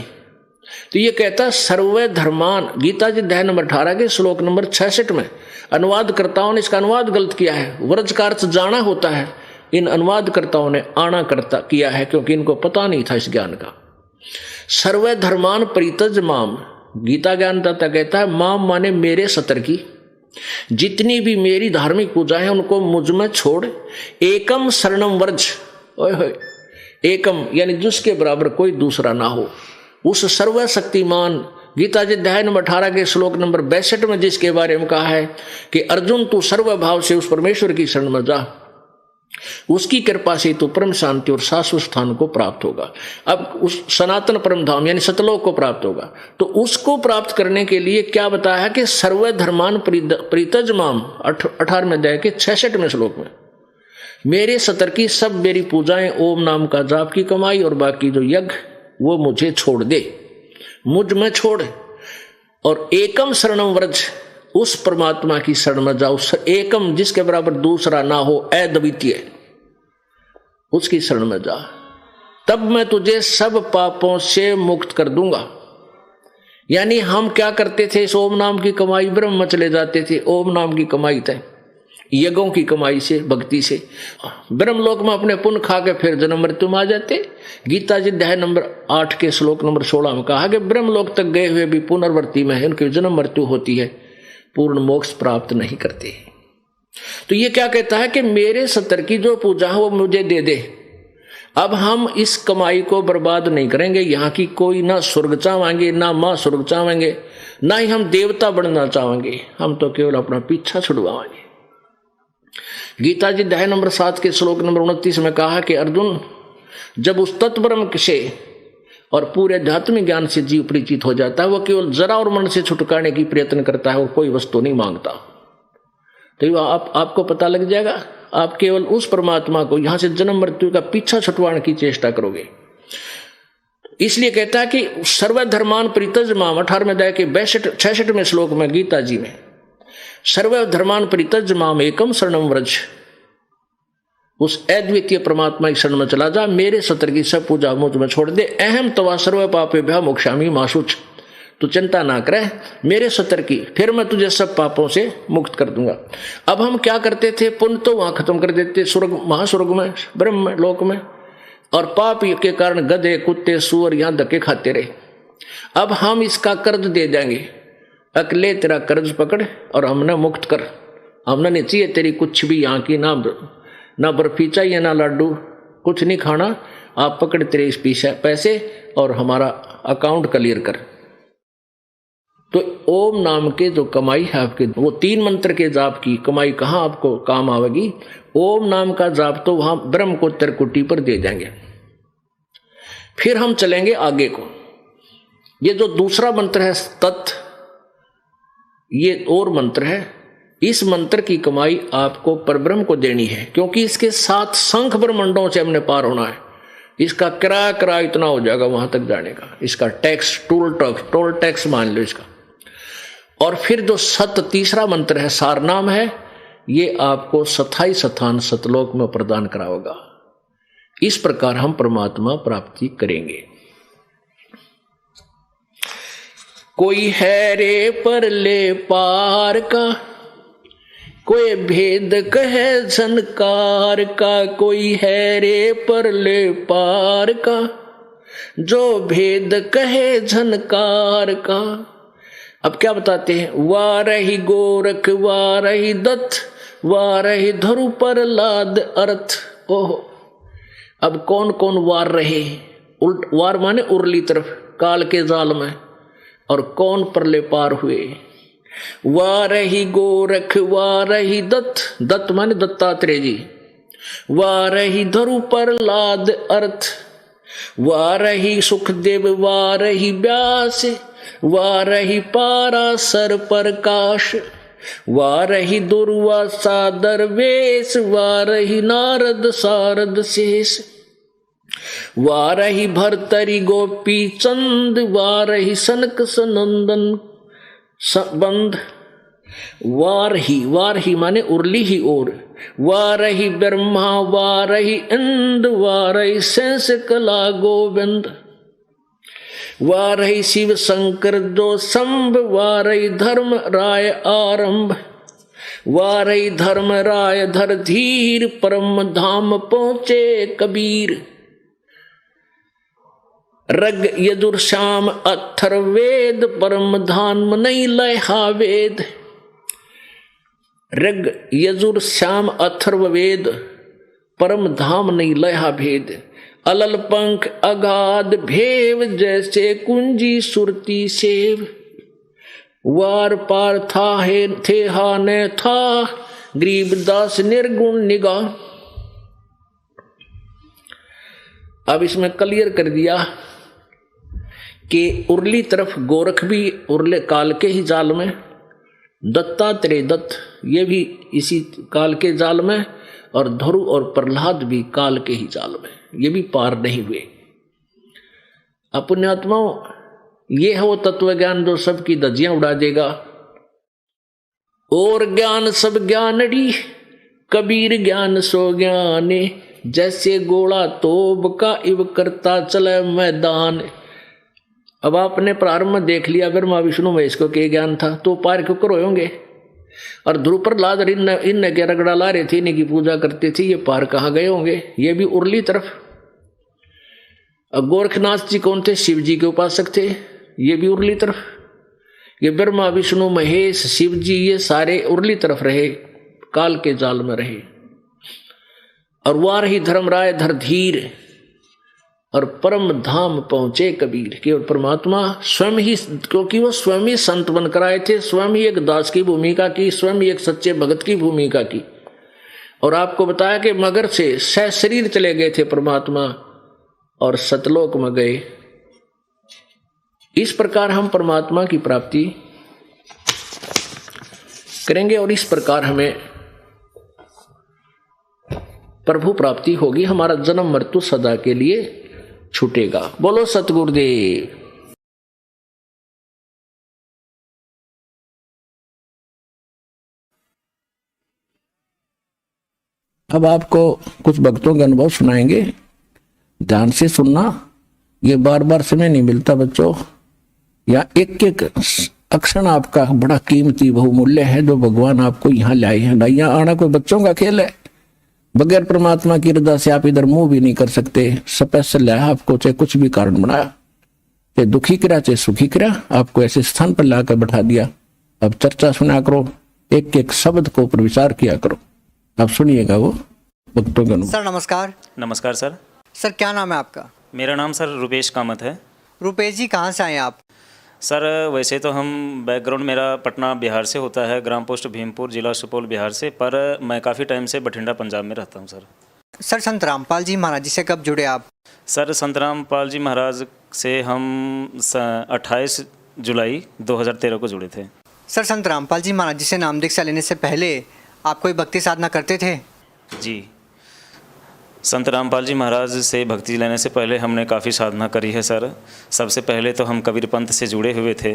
तो ये कहता है सर्व धर्मान, गीता जी अध्याय नंबर 18 के श्लोक नंबर 66 में। अनुवादकर्ताओं ने इसका अनुवाद गलत किया है, व्रज का अर्थ जाना होता है, इन अनुवादकर्ताओं ने आना करता किया है, क्योंकि इनको पता नहीं था इस ज्ञान का। सर्व धर्मान परित्यज माम, गीता ज्ञानदाता कहता है माम माने मेरे सतर की, जितनी भी मेरी धार्मिक पूजा है उनको मुझ में छोड़, एकम शरणम व्रज, ओए होए, एकम यानी जिसके बराबर कोई दूसरा ना हो, उस सर्वशक्तिमान गीता जी अध्याय नंबर 18 के श्लोक नंबर 62 में जिसके बारे में कहा है कि अर्जुन तू सर्वभाव से उस परमेश्वर की शरण में जा, उसकी कृपा से तो परम शांति और शाश्वत स्थान को प्राप्त होगा। अब उस सनातन परम धाम यानी सतलोक को प्राप्त होगा, तो उसको प्राप्त करने के लिए क्या बताया कि सर्व धर्मान परित्यज माम, 18वें अध्याय के 66वें श्लोक में, मेरे सतर की सब मेरी पूजाएं, ओम नाम का जाप की कमाई और बाकी जो यज्ञ वो मुझे छोड़ दे, मुझ में छोड़, और एकम शरणम व्रज, उस परमात्मा की शरण में जाओ, एकम जिसके बराबर दूसरा ना हो, अद्वितीय, उसकी शरण में जा, तब मैं तुझे सब पापों से मुक्त कर दूंगा। यानी हम क्या करते थे, इस ओम नाम की कमाई ब्रह्म में चले जाते थे, ओम नाम की कमाई थे यज्ञों की कमाई से, भक्ति से, ब्रह्मलोक में अपने पुण्य खा के फिर जन्म मृत्यु में आ जाते। गीता जी अध्याय नंबर 8 के श्लोक नंबर 16 में कहा कि ब्रह्मलोक तक गए हुए भी पुनर्वर्ती में है, उनकी जन्म मृत्यु होती है, पूर्ण मोक्ष प्राप्त नहीं करते। तो ये क्या कहता है कि मेरे सतर की जो पूजा है वो मुझे दे दे। अब हम इस कमाई को बर्बाद नहीं करेंगे, यहाँ की कोई ना स्वर्ग चाहेंगे, ना माँ स्वर्ग चाहेंगे, ना ही हम देवता बनना चाहेंगे, हम तो केवल अपना पीछा छुड़वाएंगे। गीता जी अध्याय नंबर 7 के श्लोक नंबर 29 में कहा कि अर्जुन, जब उस तत्ब्रह्म से और पूरे आध्यात्मिक ज्ञान से जीव परिचित हो जाता है, वो केवल जरा और मन से छुटकाने की प्रयत्न करता है और कोई वस्तु नहीं मांगता। तो आपको पता लग जाएगा, आप केवल उस परमात्मा को यहां से जन्म मृत्यु का पीछा छुटवाने की चेष्टा करोगे। इसलिए कहता है कि सर्वधर्मान परित्यज माम, 18वें अध्याय के 66वें श्लोक में गीता जी में, सर्वधर्मान परित्यज माम एकम शरणम व्रज, उस अद्वितीय परमात्मा की शरण में चला जा, मेरे सतर की सब पूजा मुझ में छोड़ दे, अहम तवा सर्व पापेभ्यः मोक्षामि मा शुच, तू चिंता ना करे, मेरे सतर की, फिर मैं तुझे सब पापों से मुक्त कर दूंगा। अब हम क्या करते थे, पुण्य तो वहां खत्म कर देते स्वर्ग, महास्वर्ग में, ब्रह्म लोक में, और पाप के कारण गधे कुत्ते सुअर यहां धक्के खाते रहे। अब हम इसका कर्ज दे देंगे, अकेले तेरा कर्ज पकड़ और हमने मुक्त कर, हमने नहीं चाहिए तेरी कुछ भी यहाँ की, ना बर्फी चाहिए ना लड्डू, कुछ नहीं खाना, आप पकड़ तेरे इस पैसे और हमारा अकाउंट क्लियर कर। तो ओम नाम के जो कमाई है आपके, वो 3 मंत्र के जाप की कमाई कहाँ आपको काम आवेगी, ओम नाम का जाप तो वहां ब्रह्म को त्रिकुटी पर दे देंगे। फिर हम चलेंगे आगे को, ये जो दूसरा मंत्र है तत्, ये और मंत्र है, इस मंत्र की कमाई आपको परब्रह्म को देनी है, क्योंकि इसके 7 संख ब्रह्मांडों से हमने पार होना है। इसका किराया इतना हो जाएगा वहां तक जाने का, इसका टैक्स, टोल टैक्स मान लो इसका। और फिर जो तीसरा मंत्र है, सार नाम है, ये आपको स्थाई स्थान सतलोक में प्रदान कराएगा। इस प्रकार हम परमात्मा प्राप्ति करेंगे। कोई है रे पर ले पार का, कोई भेद कहे झनकार का, कोई है रे पर ले पार का, जो भेद कहे झनकार का। अब क्या बताते हैं, वारही गोरख वारही दत्त, वारही धरु पर लाद अर्थ। ओहो, अब कौन कौन वार रहे, वार माने उर्ली तरफ काल के जाल में, और कौन परले पार हुए। वारही गोरख वारही दत्त, दत्त माने दत्तात्रेय जी, वारही धरु पर लाद अर्थ, वारही सुखदेव वारही व्यास, वारही पारासर प्रकाश, वारही दुर्वासा दरवेश, वारही नारद सारद शेष, वारही भरतरी गोपी चंद, वारही सनक सनंदन बंद। वारही माने उर्ली ही ओर, वारही ब्रह्मा वारही इंद, वारही शेष कला गोविंद, वारही शिव शंकर दो संभ, वारही धर्म राय आरंभ, वारही धर्म राय धर धीर, परम धाम पहुंचे कबीर। रग यजुर श्याम अथर्वेद, परम धाम नहीं लहा वेद। रग यजुर श्याम अथर्ववेद, परम धाम नहीं लहा भेद। अलल पंख अगाध भेव, जैसे कुंजी सुरती सेव। वार पार था है थे हा ने था, गरीबदास निर्गुण निगाह। अब इसमें क्लियर कर दिया कि उर्ली तरफ गोरख भी उर्ले काल के ही जाल में, दत्तात्रेय दत्त ये भी इसी काल के जाल में, और ध्रुव और प्रहलाद भी काल के ही जाल में, ये भी पार नहीं हुए। पुण्यात्माओं, ये है वो तत्व ज्ञान जो सबकी धज्जियां उड़ा देगा। और ज्ञान सब ज्ञानड़ी, कबीर ज्ञान सो ज्ञाने, जैसे गोला तोब का इव करता चले मैदान। अब आपने प्रारंभ में देख लिया ब्रह्मा विष्णु महेश को के ज्ञान था, तो पार क्यों करो होंगे। और ध्रुव प्रहलाद इन के रगड़ा ला रहे थे, इनकी पूजा करते थे, ये पार कहाँ गए होंगे, ये भी उर्ली तरफ। गोरखनाथ जी कौन थे, शिव जी के उपासक थे, ये भी उर्ली तरफ। ये ब्रह्मा विष्णु महेश शिव जी ये सारे उर्ली तरफ रहे, काल के जाल में रहे। और वार ही धर्म राय धर धीर, और परम धाम पहुंचे कबीर। केवल परमात्मा स्वयं ही, क्योंकि वो स्वयं ही संत बनकर आए थे, स्वयं ही एक दास की भूमिका की, स्वयं ही एक सच्चे भगत की भूमिका की। और आपको बताया कि मगर से सह शरीर चले गए थे परमात्मा, और सतलोक में गए। इस प्रकार हम परमात्मा की प्राप्ति करेंगे, और इस प्रकार हमें प्रभु प्राप्ति होगी। हमारा जन्म मृत्यु सदा के लिए छूटेगा। बोलो सतगुरुदेव। अब आपको कुछ भक्तों के अनुभव सुनाएंगे, ध्यान से सुनना, ये बार बार समय नहीं मिलता बच्चों। या एक एक अक्षर आपका बड़ा कीमती बहुमूल्य है जो भगवान आपको यहाँ लाए हैं। यहाँ आना कोई बच्चों का खेल है। बगैर परमात्मा की रजा से आप इधर मुंह भी नहीं कर सकते। स्पेशल है आपको, चाहे कुछ भी कारण बनाया, चाहे दुखी करा चाहे सुखी करा, आपको ऐसे स्थान पर लाकर बैठा दिया। अब चर्चा सुना करो, एक एक शब्द को ऊपर विचार किया करो। आप सुनिएगा वो भक्तों का। सर नमस्कार। नमस्कार सर। सर क्या नाम है आपका? मेरा नाम सर रुपेश कामत है। रुपेश जी कहाँ से आए आप? सर वैसे तो हम बैकग्राउंड मेरा पटना बिहार से होता है, ग्राम पोस्ट भीमपुर, जिला सुपौल बिहार से, पर मैं काफ़ी टाइम से बठिंडा पंजाब में रहता हूँ सर। सर संत रामपाल जी महाराज जी से कब जुड़े आप? सर संत रामपाल जी महाराज से हम 28 जुलाई 2013 को जुड़े थे। सर संत रामपाल जी महाराज जी से नाम दीक्षा लेने से पहले आप कोई भक्ति साधना करते थे? जी, संत रामपाल जी महाराज से भक्ति लेने से पहले हमने काफ़ी साधना करी है सर। सबसे पहले तो हम कबीर पंथ से जुड़े हुए थे।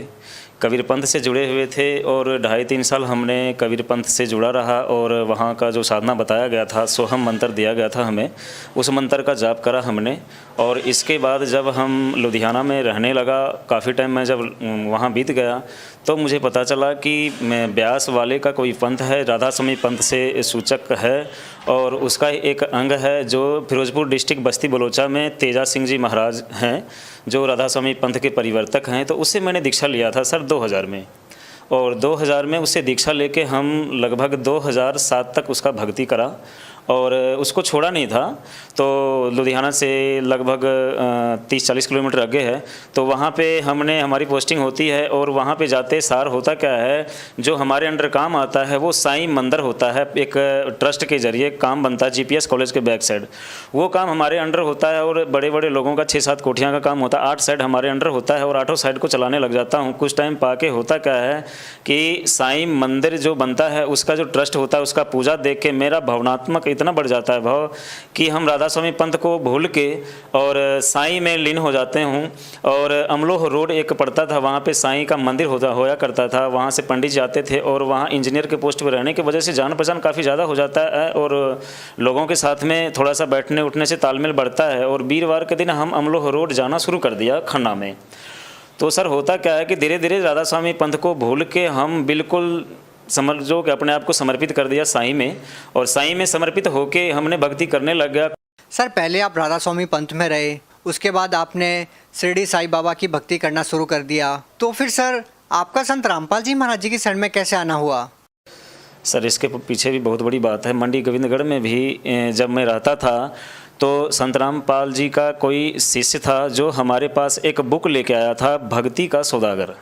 कबीर पंथ से जुड़े हुए थे और 2.5-3 साल हमने कबीर पंथ से जुड़ा रहा और वहाँ का जो साधना बताया गया था, सोहम मंत्र दिया गया था हमें, उस मंत्र का जाप करा हमने। और इसके बाद जब हम लुधियाना में रहने लगा, काफ़ी टाइम में जब वहाँ बीत गया तो मुझे पता चला कि मैं ब्यास वाले का कोई पंथ है, राधा स्वामी पंथ से सूचक है और उसका एक अंग है जो फिरोजपुर डिस्ट्रिक्ट बस्ती बलोचा में तेजा सिंह जी महाराज हैं, जो राधा स्वामी पंथ के परिवर्तक हैं। तो उससे मैंने दीक्षा लिया था सर 2000 में, और 2000 में उससे दीक्षा लेके हम लगभग 2007 तक उसका भक्ति करा और उसको छोड़ा नहीं था। तो लुधियाना से लगभग 30-40 किलोमीटर आगे है, तो वहाँ पे हमारी पोस्टिंग होती है और वहाँ पे जाते सार होता क्या है, जो हमारे अंडर काम आता है वो साईं मंदिर होता है, एक ट्रस्ट के जरिए काम बनता है जीपीएस कॉलेज के बैक साइड, वो काम हमारे अंडर होता है और बड़े बड़े लोगों का 6-7 कोठियाँ का काम होता है, 8 साइड हमारे अंडर होता है और 8 साइड को चलाने लग जाता हूँ। कुछ टाइम पाके होता क्या है कि साईं मंदिर जो बनता है उसका जो ट्रस्ट होता है उसका पूजा देख के मेरा भावनात्मक इतना बढ़ जाता है भाव कि हम राधा स्वामी पंथ को भूल के और साईं में लीन हो जाते हूँ। और अमलोह रोड एक पड़ता था, वहाँ पे साईं का मंदिर होया करता था, वहाँ से पंडित जाते थे और वहाँ इंजीनियर के पोस्ट पर रहने की वजह से जान पहचान काफ़ी ज़्यादा हो जाता है और लोगों के साथ में थोड़ा सा बैठने उठने से तालमेल बढ़ता है। और वीरवार के दिन हम अमलोह रोड जाना शुरू कर दिया खन्ना में। तो सर होता क्या है कि धीरे धीरे राधा स्वामी पंथ को भूल के हम बिल्कुल समझो कि अपने आप को समर्पित कर दिया साईं में, और साईं में समर्पित होके हमने भक्ति करने लग गया। सर पहले आप राधा स्वामी पंथ में रहे, उसके बाद आपने शिरडी साईं बाबा की भक्ति करना शुरू कर दिया, तो फिर सर आपका संत रामपाल जी महाराज जी की शरण में कैसे आना हुआ? सर इसके पीछे भी बहुत बड़ी बात है। मंडी गोविंदगढ़ में भी जब मैं रहता था तो संत रामपाल जी का कोई शिष्य था जो हमारे पास एक बुक लेके आया था, भक्ति का सौदागर,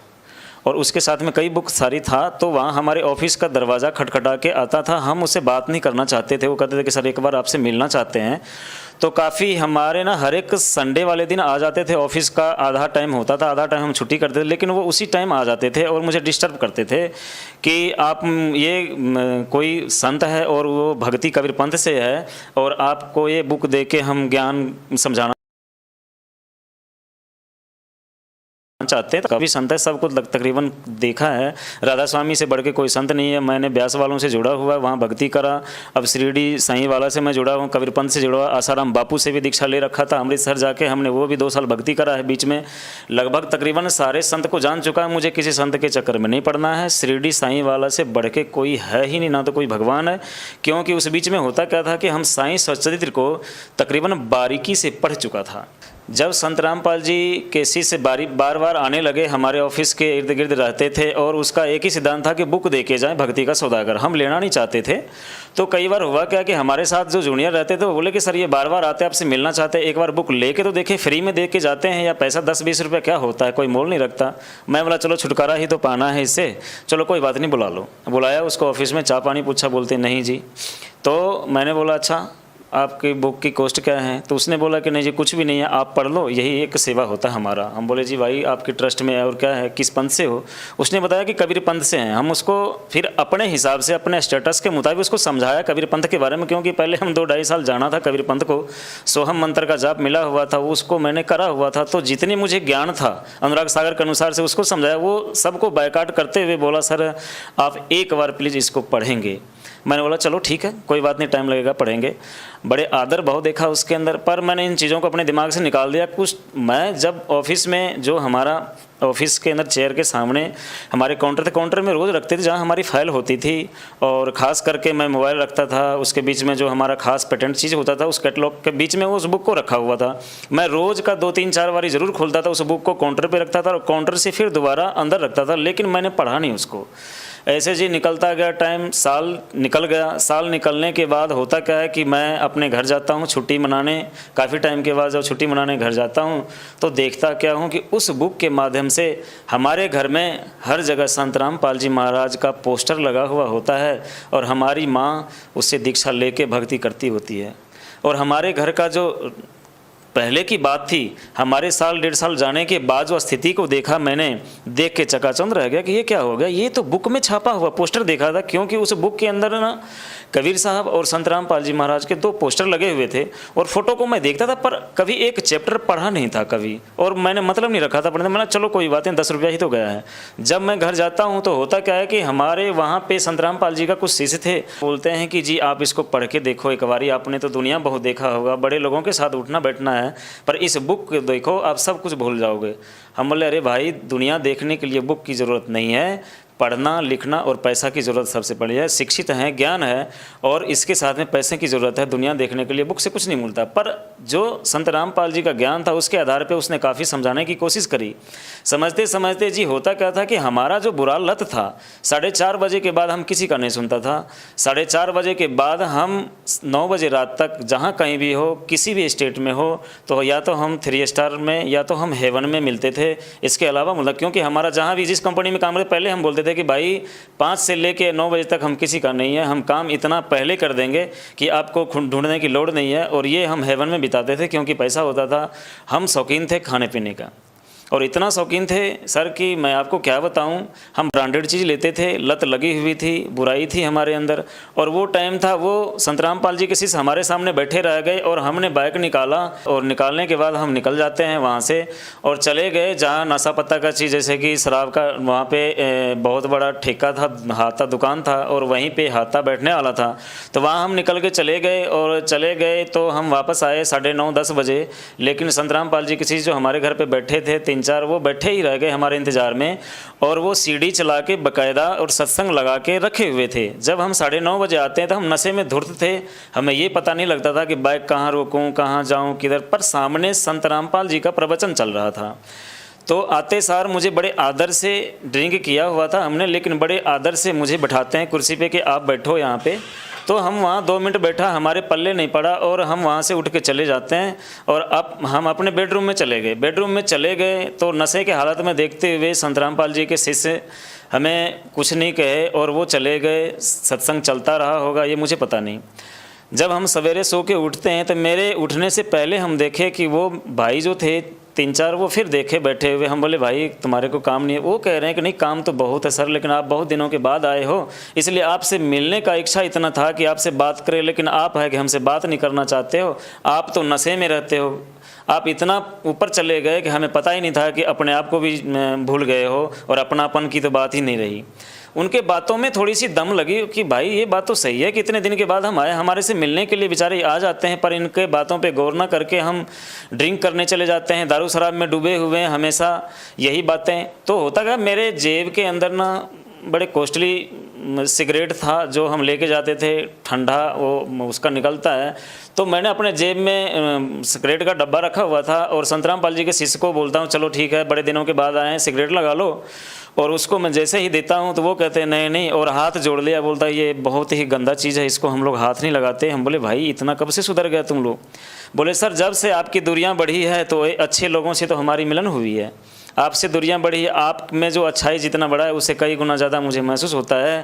और उसके साथ में कई बुक सारी था। तो वहाँ हमारे ऑफिस का दरवाज़ा खटखटा के आता था, हम उससे बात नहीं करना चाहते थे, वो कहते थे कि सर एक बार आपसे मिलना चाहते हैं। तो काफ़ी हमारे ना हर एक संडे वाले दिन आ जाते थे, ऑफिस का आधा टाइम होता था, आधा टाइम हम छुट्टी करते थे, लेकिन वो उसी टाइम आ जाते थे और मुझे डिस्टर्ब करते थे कि आप ये कोई संत है और वो भक्ति कबीर पंथ से है और आपको ये बुक दे के हम ज्ञान समझाना चाहते हैं। तो काफ़ी संत है, सबको तकरीबन देखा है, राधा स्वामी से बढ़ के कोई संत नहीं है। मैंने ब्यास वालों से जुड़ा हुआ, वहाँ भक्ति करा, अब शिरडी साईं वाला से मैं जुड़ा हूँ, कबीर पंथ से जुड़ा हुआ, आसाराम बापू से भी दीक्षा ले रखा था, अमृतसर जाके हमने वो भी 2 साल भक्ति करा है। बीच में लगभग तकरीबन सारे संत को जान चुका है, मुझे किसी संत के चक्कर में नहीं पड़ना है। शिरडी साईं वाला से बढ़ के कोई है ही नहीं, ना तो कोई भगवान है, क्योंकि उस बीच में होता क्या था कि हम साईं सच्चरित्र को तकरीबन बारीकी से पढ़ चुका था। जब संत रामपाल जी के शिष्य बार बार आने लगे, हमारे ऑफिस के इर्द गिर्द रहते थे और उसका एक ही सिद्धांत था कि बुक दे के जाएँ भक्ति का सौदागर, हम लेना नहीं चाहते थे। तो कई बार हुआ क्या कि हमारे साथ जो जूनियर रहते थे वो बोले कि सर ये बार बार आते हैं, आपसे मिलना चाहते हैं, एक बार बुक लेके तो देखे, फ्री में दे के जाते हैं, या पैसा 10-20 रुपये क्या होता है, कोई मोल नहीं रखता। मैं बोला चलो छुटकारा ही तो पाना है इससे, चलो कोई बात नहीं, बुला लो। बुलाया उसको ऑफिस में, चाय पानी पूछा, बोलते नहीं जी। तो मैंने बोला अच्छा आपकी बुक की कॉस्ट क्या है? तो उसने बोला कि नहीं जी कुछ भी नहीं है, आप पढ़ लो, यही एक सेवा होता है हमारा। हम बोले जी भाई आपके ट्रस्ट में है और क्या है, किस पंथ से हो? उसने बताया कि कबीर पंथ से हैं। हम उसको फिर अपने हिसाब से अपने स्टेटस के मुताबिक उसको समझाया कबीर पंथ के बारे में, क्योंकि पहले हम 2-2.5 साल जाना था कबीर पंथ को, सोहम मंत्र का जाप मिला हुआ था, वो उसको मैंने करा हुआ था। तो जितने मुझे ज्ञान था अनुराग सागर के अनुसार से उसको समझाया, वो सबको बायकाट करते हुए बोला सर आप एक बार प्लीज़ इसको पढ़ेंगे। मैंने बोला चलो ठीक है, कोई बात नहीं, टाइम लगेगा, पढ़ेंगे। बड़े आदर भाव देखा उसके अंदर, पर मैंने इन चीज़ों को अपने दिमाग से निकाल दिया। कुछ मैं जब ऑफिस में, जो हमारा ऑफिस के अंदर चेयर के सामने हमारे काउंटर थे, काउंटर में रोज़ रखते थे जहाँ हमारी फाइल होती थी, और ख़ास करके मैं मोबाइल रखता था, उसके बीच में जो हमारा खास पेटेंट चीज़ होता था उस कैटलॉग के बीच में उस बुक को रखा हुआ था। मैं रोज़ का 2-3-4 बारी ज़रूर खोलता था, उस बुक को काउंटर पे रखता था और काउंटर से फिर दोबारा अंदर रखता था, लेकिन मैंने पढ़ा नहीं उसको। ऐसे जी निकलता गया टाइम, साल निकल गया। साल निकलने के बाद होता क्या है कि मैं अपने घर जाता हूँ छुट्टी मनाने, काफ़ी टाइम के बाद जब छुट्टी मनाने घर जाता हूँ तो देखता क्या हूँ कि उस बुक के माध्यम से हमारे घर में हर जगह संत रामपाल जी महाराज का पोस्टर लगा हुआ होता है, और हमारी माँ उससे दीक्षा लेके भक्ति करती होती है। और हमारे घर का जो पहले की बात थी, हमारे साल 1.5 साल जाने के बाद जो स्थिति को देखा, मैंने देख के चकाचौंध रह गया कि ये क्या हो गया। ये तो बुक में छापा हुआ पोस्टर देखा था, क्योंकि उस बुक के अंदर ना कबीर साहब और संत रामपाल जी महाराज के 2 पोस्टर लगे हुए थे, और फोटो को मैं देखता था पर कभी एक चैप्टर पढ़ा नहीं था कभी, और मैंने मतलब नहीं रखा था पढ़ने। मैंने चलो कोई बात नहीं, 10 रुपया ही तो गया है। जब मैं घर जाता हूँ तो होता क्या है कि हमारे वहाँ पे संत रामपाल जी का कुछ शिष्य थे, बोलते हैं कि जी आप इसको पढ़ के देखो एक बारी, आपने तो दुनिया बहुत देखा होगा, बड़े लोगों के साथ उठना बैठना है, पर इस बुक को देखो आप सब कुछ भूल जाओगे। हम बोले अरे भाई, दुनिया देखने के लिए बुक की ज़रूरत नहीं है, पढ़ना लिखना और पैसा की ज़रूरत सबसे बड़ी है। शिक्षित हैं, ज्ञान है, और इसके साथ में पैसे की ज़रूरत है। दुनिया देखने के लिए बुक से कुछ नहीं मिलता। पर जो संत रामपाल जी का ज्ञान था उसके आधार पे उसने काफ़ी समझाने की कोशिश करी। समझते समझते जी होता क्या था कि हमारा जो बुरा लत था, 4:30 बजे के बाद हम किसी का नहीं सुनता था। 4:30 बजे के बाद हम 9 बजे रात तक जहाँ कहीं भी हो, किसी भी स्टेट में हो, तो या तो हम 3 स्टार में या तो हम हेवन में मिलते थे। इसके अलावा मतलब क्योंकि हमारा जहाँ भी जिस कंपनी में काम करते, पहले हम बोलते थे कि भाई 5 से लेके 9 बजे तक हम किसी का नहीं है, हम काम इतना पहले कर देंगे कि आपको ढूंढने की लोड़ नहीं है। और ये हम हेवन में बिताते थे क्योंकि पैसा होता था। हम शौकीन थे खाने पीने का, और इतना शौकीन थे सर कि मैं आपको क्या बताऊं, हम ब्रांडेड चीज़ लेते थे, लत लगी हुई थी, बुराई थी हमारे अंदर। और वो टाइम था, वो संत रामपाल जी के शिष्य हमारे सामने बैठे रह गए, और हमने बाइक निकाला, और निकालने के बाद हम निकल जाते हैं वहाँ से और चले गए जहाँ नशा पत्ता का चीज़, जैसे कि शराब का, वहाँ पे बहुत बड़ा ठेका था, हाथा दुकान था, और वहीं पर हाथा बैठने वाला था। तो वहाँ हम निकल के चले गए, और चले गए तो हम वापस आए 9:30-10 बजे। लेकिन संत रामपाल जी के शिष्य जो हमारे घर पर बैठे थे 3-4, वो बैठे ही रह गए हमारे इंतज़ार में, और वो सीढ़ी चला के बाकायदा और सत्संग लगा के रखे हुए थे। जब हम 9:30 बजे आते हैं तो हम नशे में धुर्त थे, हमें ये पता नहीं लगता था कि बाइक कहाँ रोकूं, कहाँ जाऊं, किधर। पर सामने संत रामपाल जी का प्रवचन चल रहा था। तो आते सार मुझे बड़े आदर से ड्रिंक किया हुआ था हमने, लेकिन बड़े आदर से मुझे बैठाते हैं कुर्सी पे कि आप बैठो यहाँ पे। तो हम वहाँ 2 मिनट बैठा, हमारे पल्ले नहीं पड़ा, और हम वहाँ से उठ के चले जाते हैं। और अब हम अपने बेडरूम में चले गए। बेडरूम में चले गए तो नशे के हालत में देखते हुए संत रामपाल जी के शिष्य हमें कुछ नहीं कहे, और वो चले गए। सत्संग चलता रहा होगा, ये मुझे पता नहीं। जब हम सवेरे सो के उठते हैं तो मेरे उठने से पहले हम देखे कि वो भाई जो थे 3-4, वो फिर देखे बैठे हुए। हम बोले भाई तुम्हारे को काम नहीं है? वो कह रहे हैं कि नहीं काम तो बहुत है सर, लेकिन आप बहुत दिनों के बाद आए हो, इसलिए आपसे मिलने का इच्छा इतना था कि आपसे बात करें, लेकिन आप है कि हमसे बात नहीं करना चाहते हो, आप तो नशे में रहते हो, आप इतना ऊपर चले गए कि हमें पता ही नहीं था कि अपने आप को भी भूल गए हो, और अपनापन की तो बात ही नहीं रही। उनके बातों में थोड़ी सी दम लगी कि भाई ये बात तो सही है कि इतने दिन के बाद हम आए, हमारे से मिलने के लिए बेचारे आ जाते हैं, पर इनके बातों पे गौर ना करके हम ड्रिंक करने चले जाते हैं, दारू शराब में डूबे हुए हैं हमेशा, यही बातें। तो होता क्या, मेरे जेब के अंदर ना बड़े कॉस्टली सिगरेट था जो हम लेके जाते थे, ठंडा वो उसका निकलता है। तो मैंने अपने जेब में सिगरेट का डब्बा रखा हुआ था, और संत रामपाल जी के शिष्य को बोलता हूँ चलो ठीक है, बड़े दिनों के बाद आए हैं, सिगरेट लगा लो। और उसको मैं जैसे ही देता हूँ तो वो कहते हैं नहीं नहीं, और हाथ जोड़ लिया, बोलता है ये बहुत ही गंदा चीज़ है, इसको हम लोग हाथ नहीं लगाते। हम बोले भाई इतना कब से सुधर गया तुम लोग? बोले सर जब से आपकी दूरियाँ बढ़ी है तो अच्छे लोगों से तो हमारी मिलन हुई है, आपसे दूरियां बढ़ी है, आप में जो अच्छाई जितना बड़ा है उससे कई गुना ज़्यादा मुझे महसूस होता है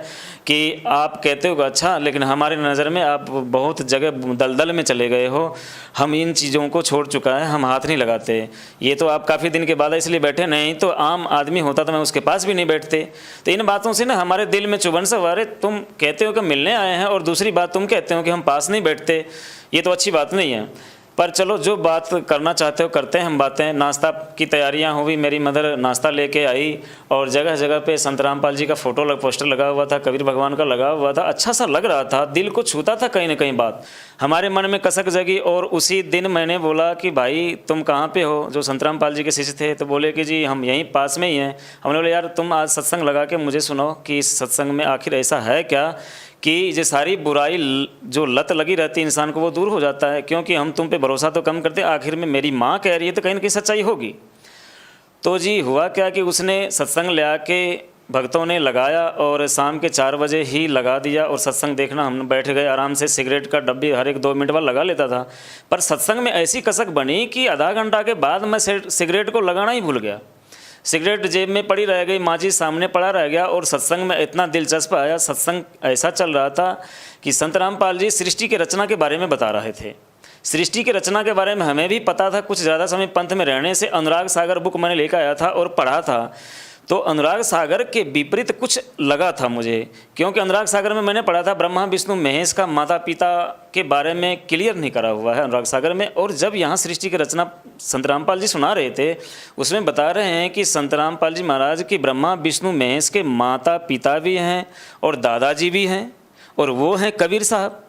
कि आप कहते हो अच्छा, लेकिन हमारे नज़र में आप बहुत जगह दलदल में चले गए हो, हम इन चीज़ों को छोड़ चुका है, हम हाथ नहीं लगाते। ये तो आप काफ़ी दिन के बाद इसलिए बैठे, नहीं तो आम आदमी होता तो मैं उसके पास भी नहीं बैठते। तो इन बातों से ना हमारे दिल में चुभन सा, अरे तुम कहते हो कि मिलने आए हैं और दूसरी बात तुम कहते हो कि हम पास नहीं बैठते, ये तो अच्छी बात नहीं है। पर चलो जो बात करना चाहते हो करते हैं हम बातें। नाश्ता की तैयारियां हुई, मेरी मदर नाश्ता लेके आई और जगह जगह पे संत रामपाल जी का पोस्टर लगा हुआ था, कबीर भगवान का लगा हुआ था। अच्छा सा लग रहा था, दिल को छूता था कहीं ना कहीं बात। हमारे मन में कसक जगी और उसी दिन मैंने बोला कि भाई तुम कहाँ पे हो, जो संत रामपाल जी के शिष्य थे। तो बोले कि जी हम यहीं पास में ही हैं। हमने बोले यार तुम आज सत्संग लगा के मुझे सुनाओ कि इस सत्संग में आखिर ऐसा है क्या कि ये सारी बुराई जो लत लगी रहती है इंसान को वो दूर हो जाता है। क्योंकि हम तुम पे भरोसा तो कम करते, आखिर में मेरी माँ कह रही है तो कहीं ना कहीं सच्चाई होगी। तो जी हुआ क्या कि उसने सत्संग ले आके भक्तों ने लगाया और शाम के 4 बजे ही लगा दिया और सत्संग देखना हम बैठ गए आराम से। सिगरेट का डब्बी हर एक 2 मिनट बाद लगा लेता था, पर सत्संग में ऐसी कसक बनी कि आधा घंटा के बाद मैं सिगरेट को लगाना ही भूल गया। सिगरेट जेब में पड़ी रह गई, माचिस सामने पड़ा रह गया और सत्संग में इतना दिलचस्प आया। सत्संग ऐसा चल रहा था कि संत रामपाल जी सृष्टि की रचना के बारे में बता रहे थे। सृष्टि की रचना के बारे में हमें भी पता था, कुछ ज़्यादा समय पंथ में रहने से अनुराग सागर बुक मैंने लेकर आया था और पढ़ा था। तो अनुराग सागर के विपरीत कुछ लगा था मुझे, क्योंकि अनुराग सागर में मैंने पढ़ा था ब्रह्मा विष्णु महेश का माता पिता के बारे में क्लियर नहीं करा हुआ है अनुराग सागर में। और जब यहाँ सृष्टि की रचना संत रामपाल जी सुना रहे थे, उसमें बता रहे हैं कि संत रामपाल जी महाराज की ब्रह्मा विष्णु महेश के माता पिता भी हैं और दादाजी भी हैं और वो हैं कबीर साहब।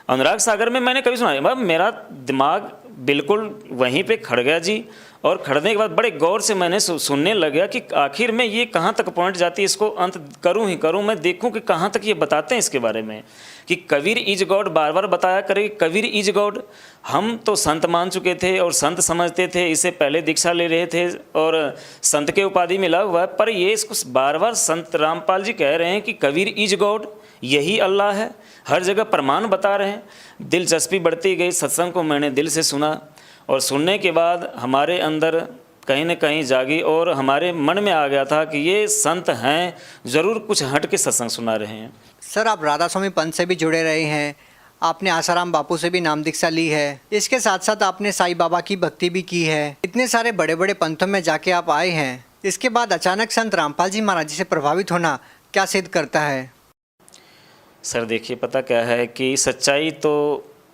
अनुराग सागर में मैंने कभी सुना, मेरा दिमाग बिल्कुल वहीं पे खड़ गया जी। और खड़ने के बाद बड़े गौर से मैंने सुनने लगा कि आखिर में ये कहाँ तक पहुँच जाती है, इसको अंत करूँ ही करूँ, मैं देखूँ कि कहाँ तक ये बताते हैं इसके बारे में कि कबीर इज गॉड बार बार बताया करे, कबीर इज गॉड। हम तो संत मान चुके थे और संत समझते थे, इससे पहले दीक्षा ले रहे थे और संत के उपाधि मिला हुआ है, पर ये इसको बार बार संत रामपाल जी कह रहे हैं कि कबीर इज गॉड, यही अल्लाह है, हर जगह प्रमाण बता रहे हैं। दिलचस्पी बढ़ती गई, सत्संग को मैंने दिल से सुना और सुनने के बाद हमारे अंदर कहीं न कहीं जागी और हमारे मन में आ गया था कि ये संत हैं, ज़रूर कुछ हट के सत्संग सुना रहे हैं। सर आप राधा स्वामी पंथ से भी जुड़े रहे हैं, आपने आसाराम बापू से भी नाम दीक्षा ली है, इसके साथ साथ आपने साईं बाबा की भक्ति भी की है, इतने सारे बड़े बड़े पंथों में जाके आप आए हैं, इसके बाद अचानक संत रामपाल जी महाराज जी से प्रभावित होना क्या सिद्ध करता है? सर देखिए, पता क्या है कि सच्चाई तो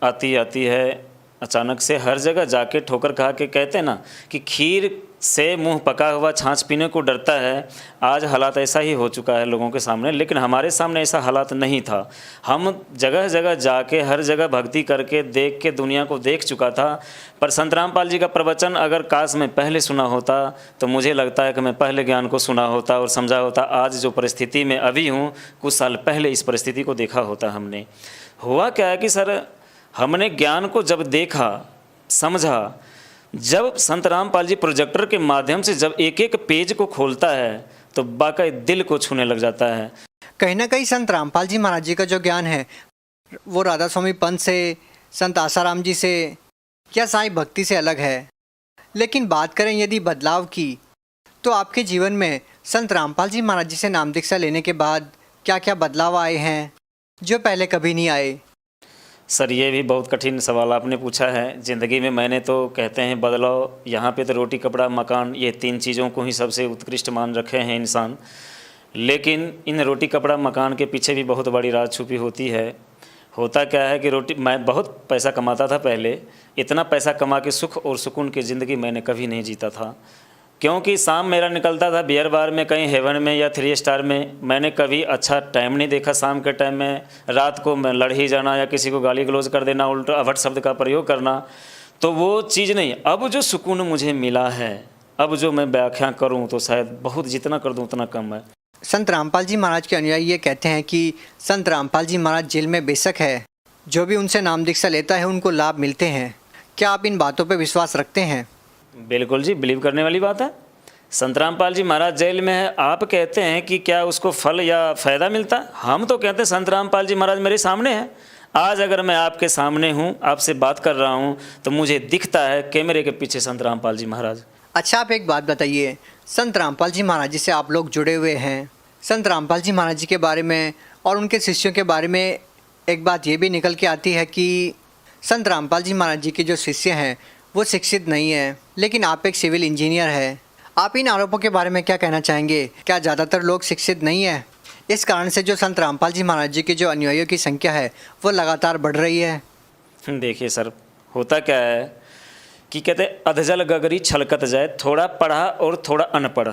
आती है अचानक से। हर जगह जाके ठोकर खा के कहते हैं ना कि खीर से मुंह पका हुआ छाछ पीने को डरता है। आज हालात ऐसा ही हो चुका है लोगों के सामने, लेकिन हमारे सामने ऐसा हालात नहीं था। हम जगह जगह जाके हर जगह भक्ति करके देख के दुनिया को देख चुका था। पर संत रामपाल जी का प्रवचन अगर काश में पहले सुना होता तो मुझे लगता है कि मैं पहले ज्ञान को सुना होता और समझा होता। आज जो परिस्थिति में अभी हूँ, कुछ साल पहले इस परिस्थिति को देखा होता हमने। हुआ क्या है कि सर हमने ज्ञान को जब देखा समझा, जब संत रामपाल जी प्रोजेक्टर के माध्यम से जब एक एक पेज को खोलता है तो वाकई दिल को छूने लग जाता है। कहीं ना कहीं संत रामपाल जी महाराज जी का जो ज्ञान है वो राधा स्वामी पंथ से, संत आसाराम जी से या साईं भक्ति से अलग है। लेकिन बात करें यदि बदलाव की, तो आपके जीवन में संत रामपाल जी महाराज जी से नाम दीक्षा लेने के बाद क्या क्या बदलाव आए हैं जो पहले कभी नहीं आए? सर ये भी बहुत कठिन सवाल आपने पूछा है। ज़िंदगी में मैंने तो कहते हैं बदलाव, यहाँ पे तो रोटी कपड़ा मकान, ये 3 चीज़ों को ही सबसे उत्कृष्ट मान रखे हैं इंसान। लेकिन इन रोटी कपड़ा मकान के पीछे भी बहुत बड़ी राज छुपी होती है। होता क्या है कि मैं बहुत पैसा कमाता था पहले, इतना पैसा कमा के सुख और सुकून की ज़िंदगी मैंने कभी नहीं जीता था। क्योंकि शाम मेरा निकलता था बियर बार में, कहीं हेवन में या 3 स्टार में। मैंने कभी अच्छा टाइम नहीं देखा शाम के टाइम में। रात को मैं लड़ ही जाना या किसी को गाली गलौज कर देना, उल्टा अभट शब्द का प्रयोग करना, तो वो चीज़ नहीं। अब जो सुकून मुझे मिला है, अब जो मैं व्याख्या करूं तो शायद बहुत, जितना कर दूं उतना कम है। संत रामपाल जी महाराज के अनुयायी ये कहते हैं कि संत रामपाल जी महाराज जेल में बेशक है, जो भी उनसे नाम दीक्षा लेता है उनको लाभ मिलते हैं। क्या आप इन बातों पर विश्वास रखते हैं? बिल्कुल जी, बिलीव करने वाली बात है। संत रामपाल जी महाराज जेल में है, आप कहते हैं कि क्या उसको फल या फ़ायदा मिलता है? हम तो कहते हैं संत रामपाल जी महाराज मेरे सामने हैं। आज अगर मैं आपके सामने हूँ, आपसे बात कर रहा हूँ, तो मुझे दिखता है कैमरे के पीछे संत रामपाल जी महाराज। अच्छा, आप एक बात बताइए, संत रामपाल जी महाराज जी से आप लोग जुड़े हुए हैं, संत रामपाल जी महाराज जी के बारे में और उनके शिष्यों के बारे में एक बात ये भी निकल के आती है कि संत रामपाल जी महाराज जी के जो शिष्य हैं वो शिक्षित नहीं है, लेकिन आप एक सिविल इंजीनियर है। आप इन आरोपों के बारे में क्या कहना चाहेंगे? क्या ज़्यादातर लोग शिक्षित नहीं है, इस कारण से जो संत रामपाल जी महाराज जी के जो अनुयायियों की संख्या है वो लगातार बढ़ रही है? देखिए सर, होता क्या है कि कहते अधजल गगरी छलकत जाए, थोड़ा पढ़ा और थोड़ा अनपढ़।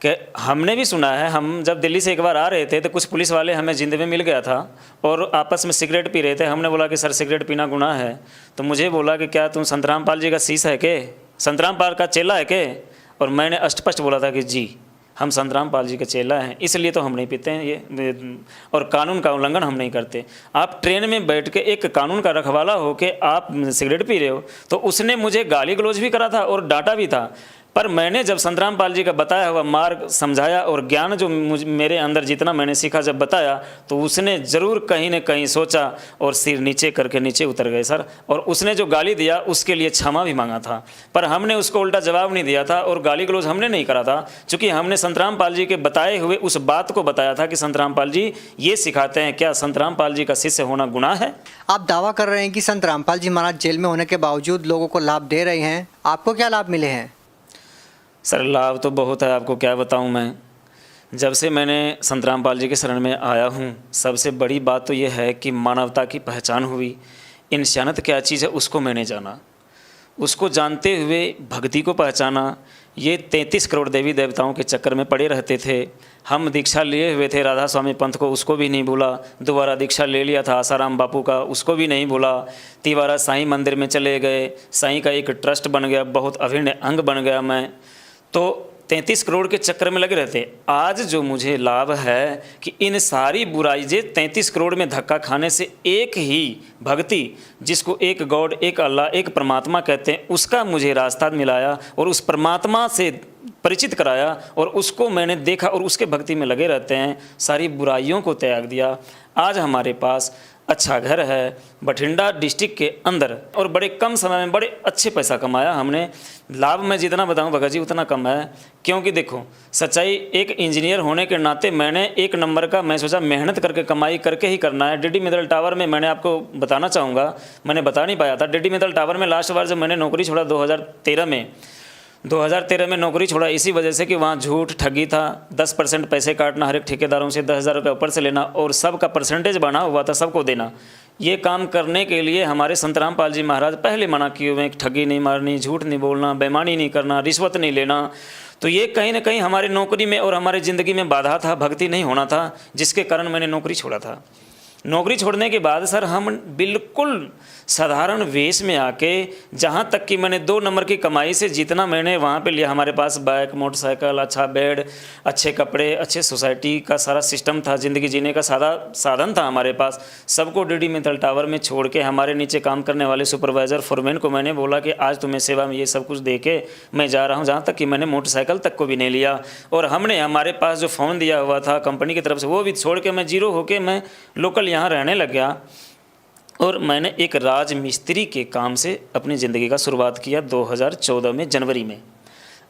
कि हमने भी सुना है, हम जब दिल्ली से एक बार आ रहे थे तो कुछ पुलिस वाले हमें जिंद में मिल गया था और आपस में सिगरेट पी रहे थे। हमने बोला कि सर सिगरेट पीना गुनाह है। तो मुझे बोला कि क्या तुम संतराम पाल जी का शीश है के, संतराम पाल का चेला है के? और मैंने अस्पष्ट बोला था कि जी हम संतराम पाल जी के चेला हैं, इसलिए तो हम नहीं पीते हैं ये, और कानून का उल्लंघन हम नहीं करते। आप ट्रेन में बैठ के एक कानून का रखवाला हो के आप सिगरेट पी रहे हो, तो उसने मुझे गाली गलौज भी करा था और डांटा भी था। पर मैंने जब संतराम पाल जी का बताया हुआ मार्ग समझाया और ज्ञान जो मेरे अंदर जितना मैंने सीखा जब बताया, तो उसने ज़रूर कहीं न कहीं सोचा और सिर नीचे करके नीचे उतर गए सर। और उसने जो गाली दिया उसके लिए क्षमा भी मांगा था, पर हमने उसको उल्टा जवाब नहीं दिया था और गाली गलौज हमने नहीं करा था, क्योंकि हमने संतराम पाल जी के बताए हुए उस बात को बताया था कि संतराम पाल जी ये सिखाते हैं, क्या संतराम पाल जी का शिष्य होना गुनाह है? आप दावा कर रहे हैं कि संत रामपाल जी महाराज जेल में होने के बावजूद लोगों को लाभ दे रहे हैं, आपको क्या लाभ मिले हैं? सर लाभ तो बहुत है, आपको क्या बताऊं मैं। जब से मैंने संत रामपाल जी के शरण में आया हूं, सबसे बड़ी बात तो यह है कि मानवता की पहचान हुई। इंसानियत क्या चीज़ है उसको मैंने जाना, उसको जानते हुए भक्ति को पहचाना। ये 33 करोड़ देवी देवताओं के चक्कर में पड़े रहते थे। हम दीक्षा लिए हुए थे राधा स्वामी पंथ को, उसको भी नहीं भूला। दोबारा दीक्षा ले लिया था आसाराम बापू का, उसको भी नहीं भूला। तिवारा साईं मंदिर में चले गए, साईं का एक ट्रस्ट बन गया, बहुत अभिन्न अंग बन गया मैं। तो 33 करोड़ के चक्कर में लगे रहते। आज जो मुझे लाभ है कि इन सारी बुराई जे 33 करोड़ में धक्का खाने से एक ही भक्ति, जिसको एक गॉड, एक अल्लाह, एक परमात्मा कहते हैं, उसका मुझे रास्ता मिलाया और उस परमात्मा से परिचित कराया और उसको मैंने देखा और उसके भक्ति में लगे रहते हैं। सारी बुराइयों को त्याग दिया। आज हमारे पास अच्छा घर है बठिंडा डिस्ट्रिक्ट के अंदर और बड़े कम समय में बड़े अच्छे पैसा कमाया हमने। लाभ मैं जितना बताऊं भगत जी उतना कम है, क्योंकि देखो सच्चाई, एक इंजीनियर होने के नाते मैंने एक नंबर का मैं सोचा मेहनत करके कमाई करके ही करना है। डीडी मित्तल टावर में मैंने आपको बताना चाहूँगा, मैंने बता नहीं पाया था। डीडी मित्तल टावर में लास्ट बार जब मैंने नौकरी छोड़ा 2013 में नौकरी छोड़ा, इसी वजह से कि वहाँ झूठ ठगी था। 10% पैसे काटना हर एक ठेकेदारों से, 10,000 रुपये ऊपर से लेना और सबका परसेंटेज बना हुआ था, सबको देना। ये काम करने के लिए हमारे संत रामपाल जी महाराज पहले मना किए हुए हैं, ठगी नहीं मारनी, झूठ नहीं बोलना, बेईमानी नहीं करना, रिश्वत नहीं लेना। तो ये कहीं ना कहीं हमारी नौकरी में और हमारी ज़िंदगी में बाधा था, भक्ति नहीं होना था, जिसके कारण मैंने नौकरी छोड़ा था। नौकरी छोड़ने के बाद सर हम बिल्कुल साधारण वेश में आके, जहाँ तक कि मैंने 2 नंबर की कमाई से जितना मैंने वहाँ पे लिया, हमारे पास बाइक, मोटरसाइकिल, अच्छा बेड, अच्छे कपड़े, अच्छे सोसाइटी का सारा सिस्टम था, ज़िंदगी जीने का सादा साधन था हमारे पास। सबको डीडी मित्तल टावर में छोड़ के हमारे नीचे काम करने वाले सुपरवाइज़र फोरमैन को मैंने बोला कि आज तुम्हें सेवा में ये सब कुछ दे के मैं जा रहा हूँ, जहाँ तक कि मैंने मोटरसाइकिल तक को भी नहीं लिया। और हमने हमारे पास जो फ़ोन दिया हुआ था कंपनी की तरफ से वो भी छोड़ के मैं जीरो होके मैं लोकल यहाँ रहने लग गया। और मैंने एक राज मिस्त्री के काम से अपनी ज़िंदगी का शुरुआत किया 2014 में जनवरी में।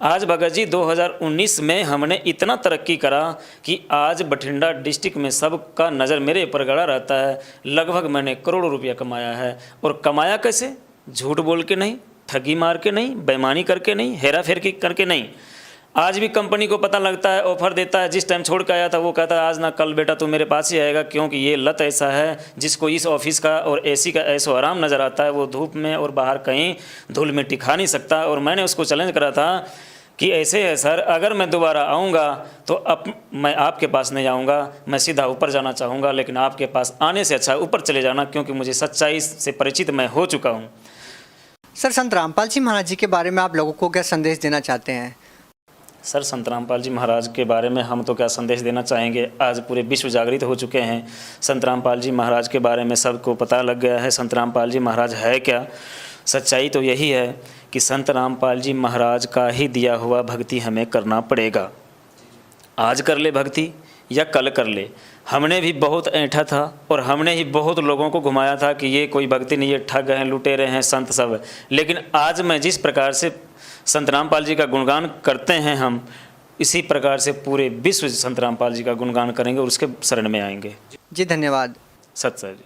आज भगत जी 2019 में हमने इतना तरक्की करा कि आज बठिंडा डिस्ट्रिक्ट में सबका नज़र मेरे ऊपर गड़ा रहता है। लगभग मैंने करोड़ों रुपया कमाया है। और कमाया कैसे? झूठ बोल के नहीं, ठगी मार के नहीं, बेईमानी करके नहीं, हेरा फेरी करके नहीं। आज भी कंपनी को पता लगता है, ऑफर देता है। जिस टाइम छोड़ के आया था वो कहता है आज ना कल बेटा तू मेरे पास ही आएगा, क्योंकि ये लत ऐसा है जिसको इस ऑफिस का और एसी का ऐसो आराम नज़र आता है, वो धूप में और बाहर कहीं धूल में टिका नहीं सकता। और मैंने उसको चैलेंज करा था कि ऐसे है सर, अगर मैं दोबारा आऊँगा तो मैं आपके पास नहीं आऊँगा, मैं सीधा ऊपर जाना चाहूँगा, लेकिन आपके पास आने से अच्छा ऊपर चले जाना, क्योंकि मुझे सच्चाई से परिचित मैं हो चुका हूँ। सर, संत रामपाल जी महाराज जी के बारे में आप लोगों को क्या संदेश देना चाहते हैं? सर, संत रामपाल जी महाराज के बारे में हम तो क्या संदेश देना चाहेंगे। आज पूरे विश्व जागृत हो चुके हैं। संत रामपाल जी महाराज के बारे में सबको पता लग गया है संत रामपाल जी महाराज है क्या। सच्चाई तो यही है कि संत रामपाल जी महाराज का ही दिया हुआ भक्ति हमें करना पड़ेगा। आज कर ले भक्ति या कल कर ले। हमने भी बहुत ऐंठा था और हमने ही बहुत लोगों को घुमाया था कि ये कोई भक्ति नहीं है, ठग हैं, लुटेरे हैं, संत सब। लेकिन आज मैं जिस प्रकार से संत रामपाल जी का गुणगान करते हैं, हम इसी प्रकार से पूरे विश्व संत रामपाल जी का गुणगान करेंगे और उसके शरण में आएंगे। जी धन्यवाद। सत सर जी।